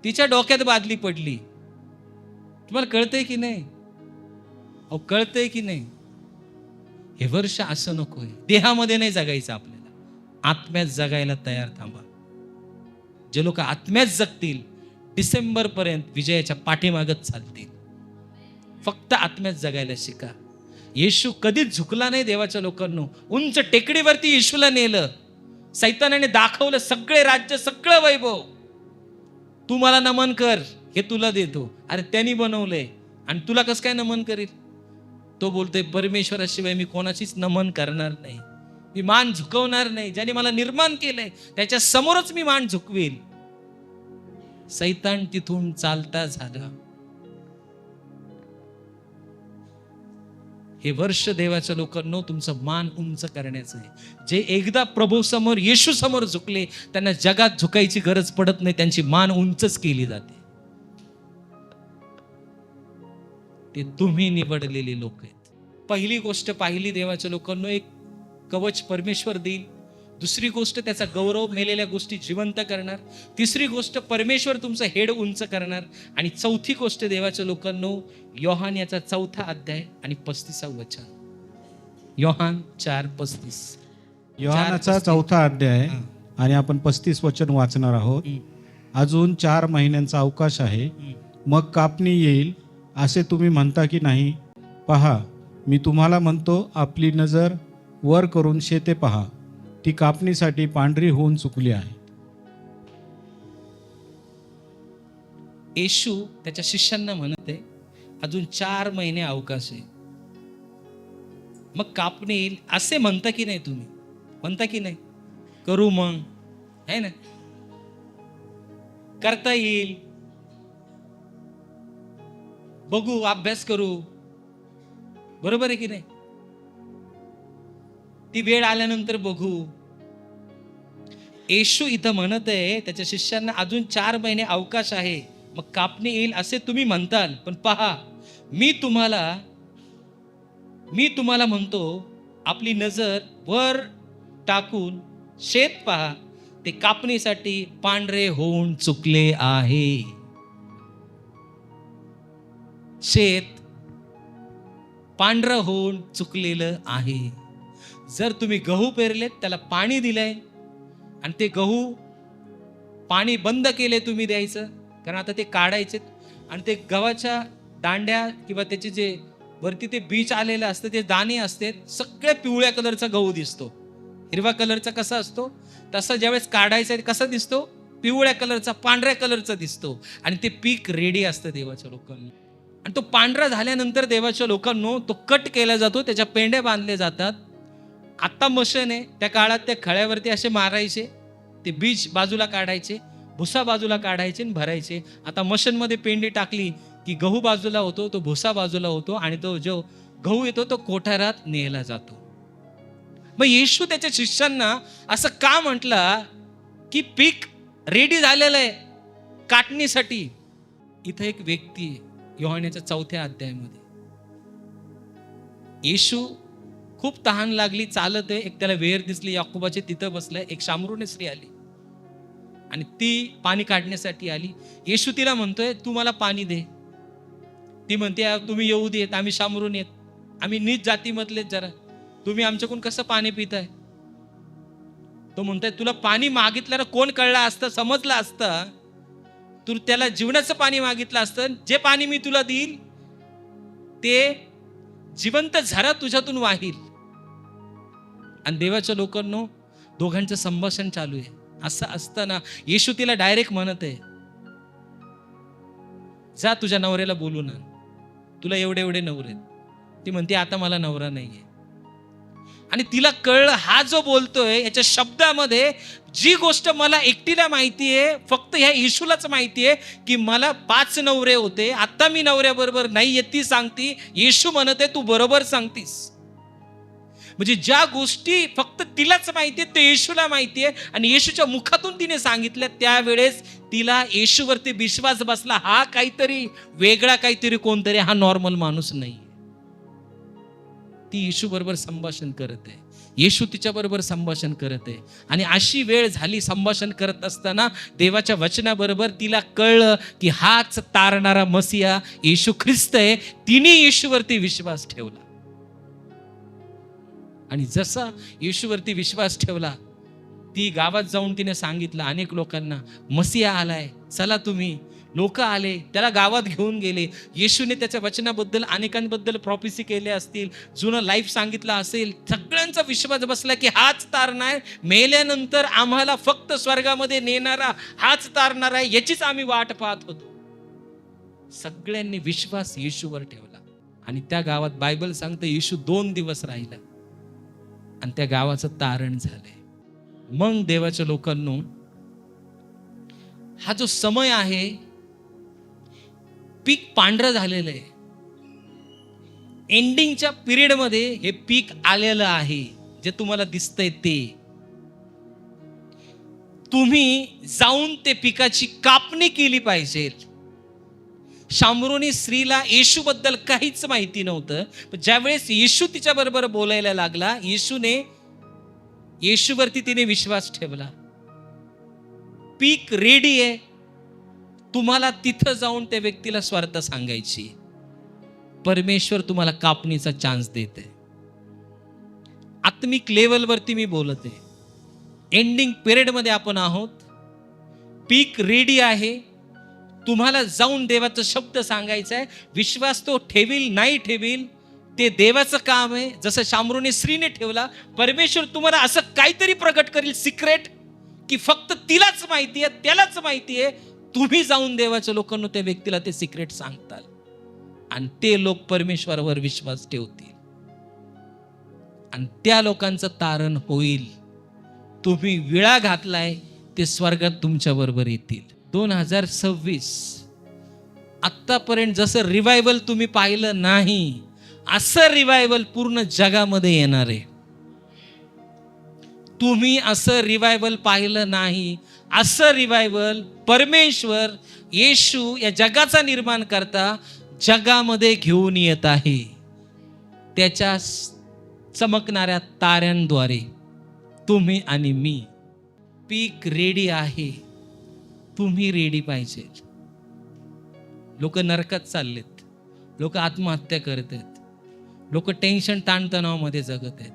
तिच्या डोक्यात बादली पडली. तुम्हाला कळतंय की नाही? अहो कळतंय की नाही? हे वर्ष असं नकोय. देहामध्ये नाही जगायचं आपल्याला, आत्म्यात जगायला तयार थांबा. जे लोक आत्म्यात जगतील डिसेंबर पर्यंत विजयाच्या पाठीमागत चालतील. फक्त आत्म्यात जगायला शिका. येशू कधीच झुकला नाही देवाच्या लोकांनो. उंच टेकडीवरती येशूला नेलं. सैतानाने दाखवलं सगळे राज्य, सगळं वैभव. तू मला नमन कर, हे तुला देतो. अरे त्यांनी बनवलंय आणि तुला कसं काय नमन करील? तो बोलतोय परमेश्वराशिवाय मी कोणाचीच नमन करणार नाही, मी मान झुकवणार नाही. ज्याने मला निर्माण केलंय त्याच्या समोरच मी मान झुकवेल. सैतान तिथून चालता झाला. हे वर्ष देवाच्या लोकांनो तुमचं मान उंच करण्याचं आहे. जे एकदा प्रभू समोर, येशू समोर झुकले त्यांना जगात झुकायची गरज पडत नाही. त्यांची मान उंचच केली जाते. ते तुम्ही निवडलेले लोक आहेत. पहिली गोष्ट पाहिली देवाच्या लोकांनो, एक कवच परमेश्वर देईल. दुसरी गोष्ट त्याचा गौरव, मेलेल्या गोष्टी जिवंत करणार. तिसरी गोष्ट परमेश्वर तुमचं हेड उंच करणार. आणि चौथी गोष्ट देवाच्या लोकांनो, योहान याचा 4 अध्याय आणि 35 वचन. योहान 4:35. योहानाचा 4 अध्याय आणि आपण 35 वचन वाचणार आहोत. अजून 4 महिन्यांचा अवकाश आहे, मग कापणी येईल असे तुम्ही म्हणता की नाही? पहा, मी तुम्हाला म्हणतो, आपली नजर वर करून शेते पहा, ती कापणीसाठी पांढरी होऊन चुकली आहे. येशू त्याच्या शिष्यांना म्हणते अजून 4 महिने अवकाश आहे, मग कापणी येईल असे म्हणता की नाही? तुम्ही म्हणता की नाही? करू मग, है ना, करता येईल, बघू, अभ्यास करू, बरोबर आहे की नाही? ती वेळ आल्यानंतर बघू. येशू इथं म्हणत आहे त्याच्या शिष्यांना अजून 4 महिने अवकाश आहे, मग कापणी येईल असे तुम्ही म्हणताल, पण पहा, मी तुम्हाला म्हणतो, आपली नजर वर टाकून शेत पहा, ते कापणीसाठी पांढरे होऊन चुकले आहे. शेत पांढरं होऊन चुकलेलं आहे. जर तुम्ही गहू पेरलेत, त्याला पाणी दिलंय आणि ते गहू पाणी बंद केले तुम्ही द्यायचं, कारण आता ते काढायचे, आणि ते गव्हाच्या दांड्या किंवा त्याचे जे वरती ते बीज आलेलं असतं, ते दाणे असते, सगळ्या पिवळ्या कलरचा गहू दिसतो. हिरवा कलरचा कसा असतो तसा ज्यावेळेस काढायचा कसा दिसतो? पिवळ्या कलरचा, पांढऱ्या कलरचा दिसतो. आणि ते पीक रेडी असतं देवाच्या लोकांना. आणि तो पांढरा झाल्यानंतर देवाच्या लोकांनो तो कट केला जातो, त्याच्या पेंड्या बांधले जातात. आता मशीन आहे, त्या काळात त्या खळ्यावरती असे मारायचे, ते बीज बाजूला काढायचे, भुसा बाजूला काढायचे आणि भरायचे. आता मशीनमध्ये पेंडी टाकली की गहू बाजूला होतो, तो भुसा बाजूला होतो, आणि तो जो गहू येतो तो कोठारात नेला जातो. मग येशू त्याच्या शिष्यांना असं का म्हटला की पीक रेडी झालेलं आहे काटणीसाठी? इथं एक व्यक्ती आहे योहानाच्या 4 अध्यायामध्ये. येशू खूप तहान लागली, चालत आहे, एक त्याला वेर दिसली, याकोबाचे तिथं बसलाय, एक शामरूने स्त्री आली आणि ती पाणी काढण्यासाठी आली. येशू तिला म्हणतोय, तू मला पाणी दे. ती म्हणते, तुम्ही यहूदी आहेत, आम्ही शामरून येत, आम्ही नीच जातीमधलेच, जरा तुम्ही आमच्याकडून कसं पाणी पिताय? तो म्हणतोय, तुला पाणी मागितल्यानं कोण कळलं असतं, समजलं असतं, तू त्याला जीवनाचं पाणी मागितलं असतं. जे पाणी मी तुला देईल ते जिवंत झरा तुझ्यातून वाहील. आणि देवाच्या लोकांनो, दोघांचं संभाषण चालू आहे. असं असताना येशू तिला डायरेक्ट म्हणत आहे, जा तुझ्या नवऱ्याला बोलून आण, तुला एवढे एवढे नवरे. ती म्हणते, आता मला नवरा नाहीये. आणि तिला कळलं, हा जो बोलतोय याच्या शब्दामध्ये जी गोष्ट मला एकटीला माहितीये, फक्त ह्या येशूलाच माहितीये, की मला 5 नवरे होते, आता मी नवऱ्याबरोबर नाहीये, ती सांगती. येशू म्हणते, तू बरोबर सांगतीस. म्हणजे ज्या गोष्टी फक्त तिलाच माहितीये ते येशूला माहितीये, आणि येशूच्या मुखातून तिने सांगितल्या, त्यावेळेस तिला येशूवरती विश्वास बसला. हा काहीतरी वेगळा, काहीतरी कोणतरी, हा नॉर्मल माणूस नाही. ती येशू बरोबर संभाषण करत आहे, येशू तिच्या बरोबर संभाषण करत आहे. आणि अशी वेळ झाली, संभाषण करत असताना देवाच्या वचनाबरोबर तिला कळलं की हाच तारणारा मसिया येशू ख्रिस्त आहे. तिने येशूवरती विश्वास ठेवला. आणि जसा येशूवरती विश्वास ठेवला ती गावात जाऊन तिने सांगितलं अनेक लोकांना, मसीहा आलाय, चला तुम्ही. लोक आले, त्याला गावात घेऊन गेले. येशूने त्याच्या वचनाबद्दल अनेकांबद्दल प्रॉफिसी केले असतील, जुनं लाईफ सांगितलं असेल. सगळ्यांचा विश्वास बसला की हाच तारणार, मेल्यानंतर आम्हाला फक्त स्वर्गामध्ये नेणारा हाच तारणार आहे, याचीच आम्ही वाट पाहत होतो. सगळ्यांनी विश्वास येशूवर ठेवला आणि त्या गावात बायबल सांगतं येशू 2 दिवस राहिला आणि त्या गावाचं तारण झालंय. मग देवाच्या लोकांनो, हा जो समय आहे, पीक पांढरं झालेलं आहे. एंडिंगच्या पिरियड मध्ये हे पीक आलेलं आहे, जे तुम्हाला दिसतंय ते. तुम्ही जाऊन ते पिकाची कापणी केली पाहिजे. शामरोनी स्त्रीला येशू बद्दल काहीच माहिती नव्हतं, पण ज्यावेळेस येशू तिच्या बरोबर बोलायला लागला, येशूवरती तिने विश्वास ठेवला. पीक रेडी आहे, तुम्हाला तिथं जाऊन त्या व्यक्तीला स्वार्थ सांगायची. परमेश्वर तुम्हाला कापणीचा चान्स देते. आत्मिक लेवलवरती मी बोलत आहे. एंडिंग पिरियड मध्ये आपण आहोत. पीक रेडी आहे, तुम्हाला जाऊन देवाचा शब्द सांगायचा आहे. विश्वास तो ठेवील नाही ठेवील ते देवाचं काम आहे. जसं शामरोनी स्त्रीने ठेवला, परमेश्वर तुम्हाला असं काहीतरी प्रकट करेल, सिक्रेट, की फक्त तिलाच माहिती आहे, त्यालाच माहिती आहे. तुम्ही जाऊन देवाच्या लोकांना त्या व्यक्तीला ते सिक्रेट सांगताल आणि ते लोक परमेश्वरावर विश्वास ठेवतील आणि त्या लोकांचं तारण होईल. तुम्ही विळा घातलाय, ते स्वर्गात तुमच्या बरोबर येतील. 2026 आत्तापर्यंत जसं रिवायवल तुम्ही पाहिलं नाही, असं रिवायवल पूर्ण जगामध्ये येणार आहे. तुम्ही असं रिवायवल पाहिलं नाही, असं रिवायवल परमेश्वर येशू या जगाचा निर्माण करता जगामध्ये घेऊन येत आहे. त्याच्या चमकणाऱ्या ताऱ्यांद्वारे तुम्ही आणि मी. पीक रेडी आहे, तुम्ही रेडी पाहिजे. लोक नरकात चाललेत, लोक आत्महत्या करत आहेत, लोक टेन्शन ताणतणावामध्ये जगत आहेत,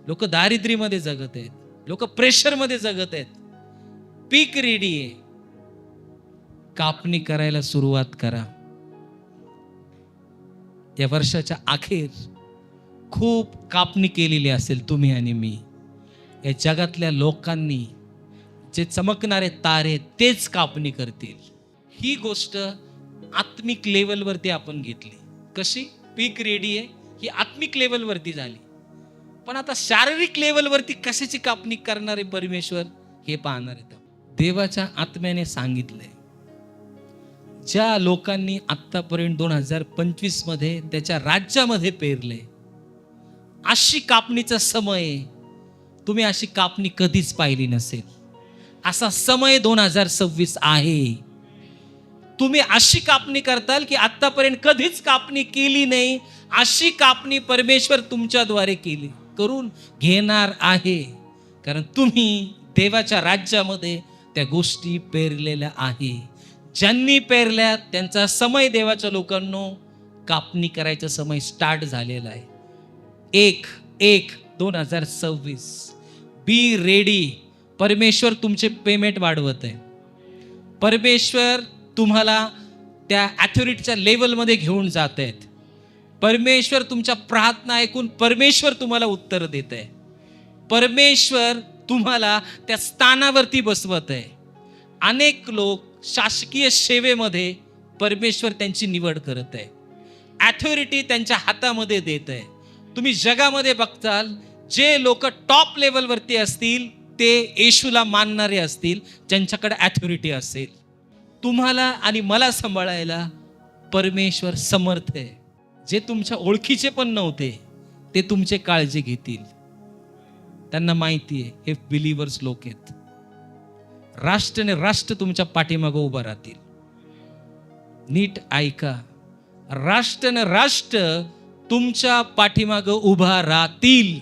लोक दारिद्र्यामध्ये जगत आहेत, लोक प्रेशरमध्ये जगत आहेत. पीक रेडी आहे, कापणी करायला सुरुवात करा. या वर्षाच्या अखेर खूप कापणी केलेली असेल तुम्ही आणि मी. या जगातल्या लोकांनी जे चमकणारे तारे तेच कापणी करतील. ही गोष्ट आत्मिक लेवलवरती आपण घेतली. कशी? पीक रेडी आहे, ही आत्मिक लेवलवरती झाली. पण आता शारीरिक लेवलवरती कशाची कापणी करणारे परमेश्वर हे पाहणार आहेत. देवाच्या आत्म्याने सांगितलंय, ज्या लोकांनी आतापर्यंत 2025 मध्ये त्याच्या राज्यामध्ये पेरले, अशी कापणीचा समय तुम्ही अशी कापणी कधीच पाहिली नसेल. असा समय 2026 आहे. तुम्ही अशी कापणी करताल की आतापर्यंत कधीच कापणी केली नाही, अशी कापणी परमेश्वर तुमच्याद्वारे करून घेणार आहे. कारण तुम्ही देवाच्या राज्यामध्ये त्या गोष्टी पेरलेल्या आहे. ज्यांनी पेरल्या त्यांचा समय देवाच्या लोकांनो कापणी करायचा समय स्टार्ट झालेला आहे. 1/1/2026 बी रेडी. परमेश्वर तुमचे पेमेंट वाढवत आहे. परमेश्वर तुम्हाला त्या अथॉरिटीच्या लेवलमध्ये घेऊन जात आहेत. परमेश्वर तुमच्या प्रार्थना ऐकून परमेश्वर तुम्हाला उत्तर देत आहे. परमेश्वर तुम्हाला त्या स्थानावरती बसवत आहे. अनेक लोक शासकीय सेवेमध्ये परमेश्वर त्यांची निवड करत आहे. अथॉरिटी त्यांच्या हातामध्ये देत आहे. तुम्ही जगामध्ये बघताल, जे लोक टॉप लेवलवरती असतील ते येशूला मानणारे असतील, ज्यांच्याकडे अथॉरिटी असेल. तुम्हाला आणि मला सांभाळायला परमेश्वर समर्थ आहे. जे तुमच्या ओळखीचे पण नव्हते ते तुमचे काळजी घेतील. त्यांना माहिती आहे हे बिलीवर्स लोक आहेत. राष्ट्र राष्ट्र तुमच्या पाठीमागं उभं राहतील. नीट ऐका, राष्ट्र राष्ट्र तुमच्या पाठीमागं उभा राहतील.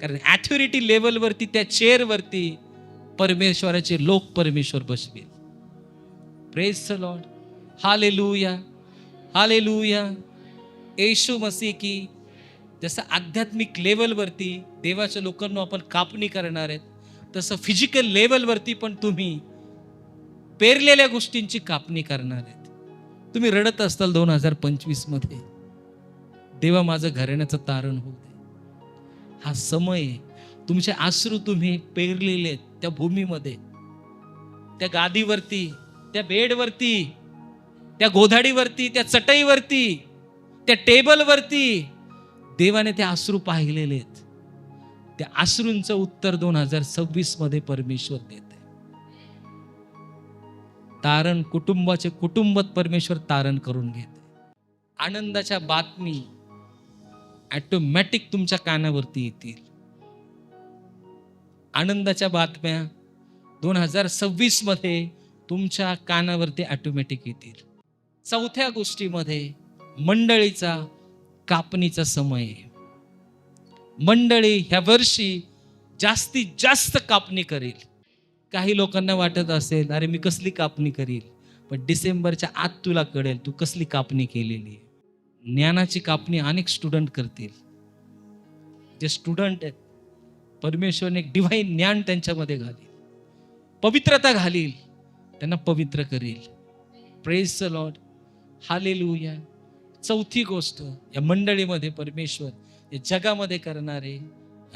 कारण अथॉरिटी लेवलवरती त्या चेअरवरती परमेश्वराचे लोक परमेश्वर बसवेल. Praise the Lord. Hallelujah, hallelujah. Yeshu Masih की जसं आध्यात्मिक लेवलवरती देवाच्या लोकांना आपण कापणी करणार आहेत, तसं फिजिकल लेवलवरती पण तुम्ही पेरलेल्या गोष्टींची कापणी करणार आहेत. तुम्ही रडत असताल 2025 मध्ये, देवा माझं घराण्याचं तारण होऊ दे. हा समय आहे. तुमचे अश्रू तुम्ही पेरलेले आहेत त्या भूमीमध्ये, त्या गादीवरती, त्या बेडवरती, त्या गोधाडीवरती, त्या चटईवरती, त्या टेबलवरती देवाने ते अश्रू पाहिलेले आहेत. त्या अश्रूंचं उत्तर 2026 मध्ये परमेश्वर देत आहे. तारण कुटुंबाचे कुटुंबात परमेश्वर तारण करून घेते. आनंदाच्या बातमी ऑटोमॅटिक तुमच्या कानावरती येतील. आनंदाच्या बातम्या 2026 मध्ये तुमच्या कानावरती ऑटोमॅटिक येतील. चौथ्या गोष्टीमध्ये मंडळीचा कापणीचा समय आहे. मंडळी ह्या वर्षी जास्तीत जास्त कापणी करेल. काही लोकांना वाटत असेल, अरे मी कसली कापणी करील, पण डिसेंबरच्या आत तुला कळेल तू कसली कापणी केलेली आहे. ज्ञानाची कापणी अनेक स्टुडंट करतील. जे स्टुडंट आहेत, परमेश्वरने एक डिव्हाइन ज्ञान त्यांच्यामध्ये घालील, पवित्रता घालील, त्यांना पवित्र करेल. Praise the Lord, hallelujah. चौथी गोष्ट, या मंडळीमध्ये परमेश्वर या जगामध्ये करणारे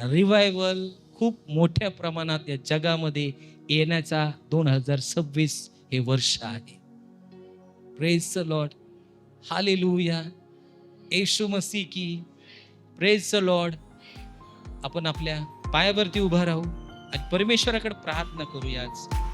रिवायवल खूप मोठ्या प्रमाणात या जगामध्ये येण्याचा 2026 हे वर्ष आहे. Praise the Lord, hallelujah. Yeshu Masih की. Praise the Lord. आपण आपल्या पायावरती उभा राहू आणि परमेश्वराकडे प्रार्थना करूया. आज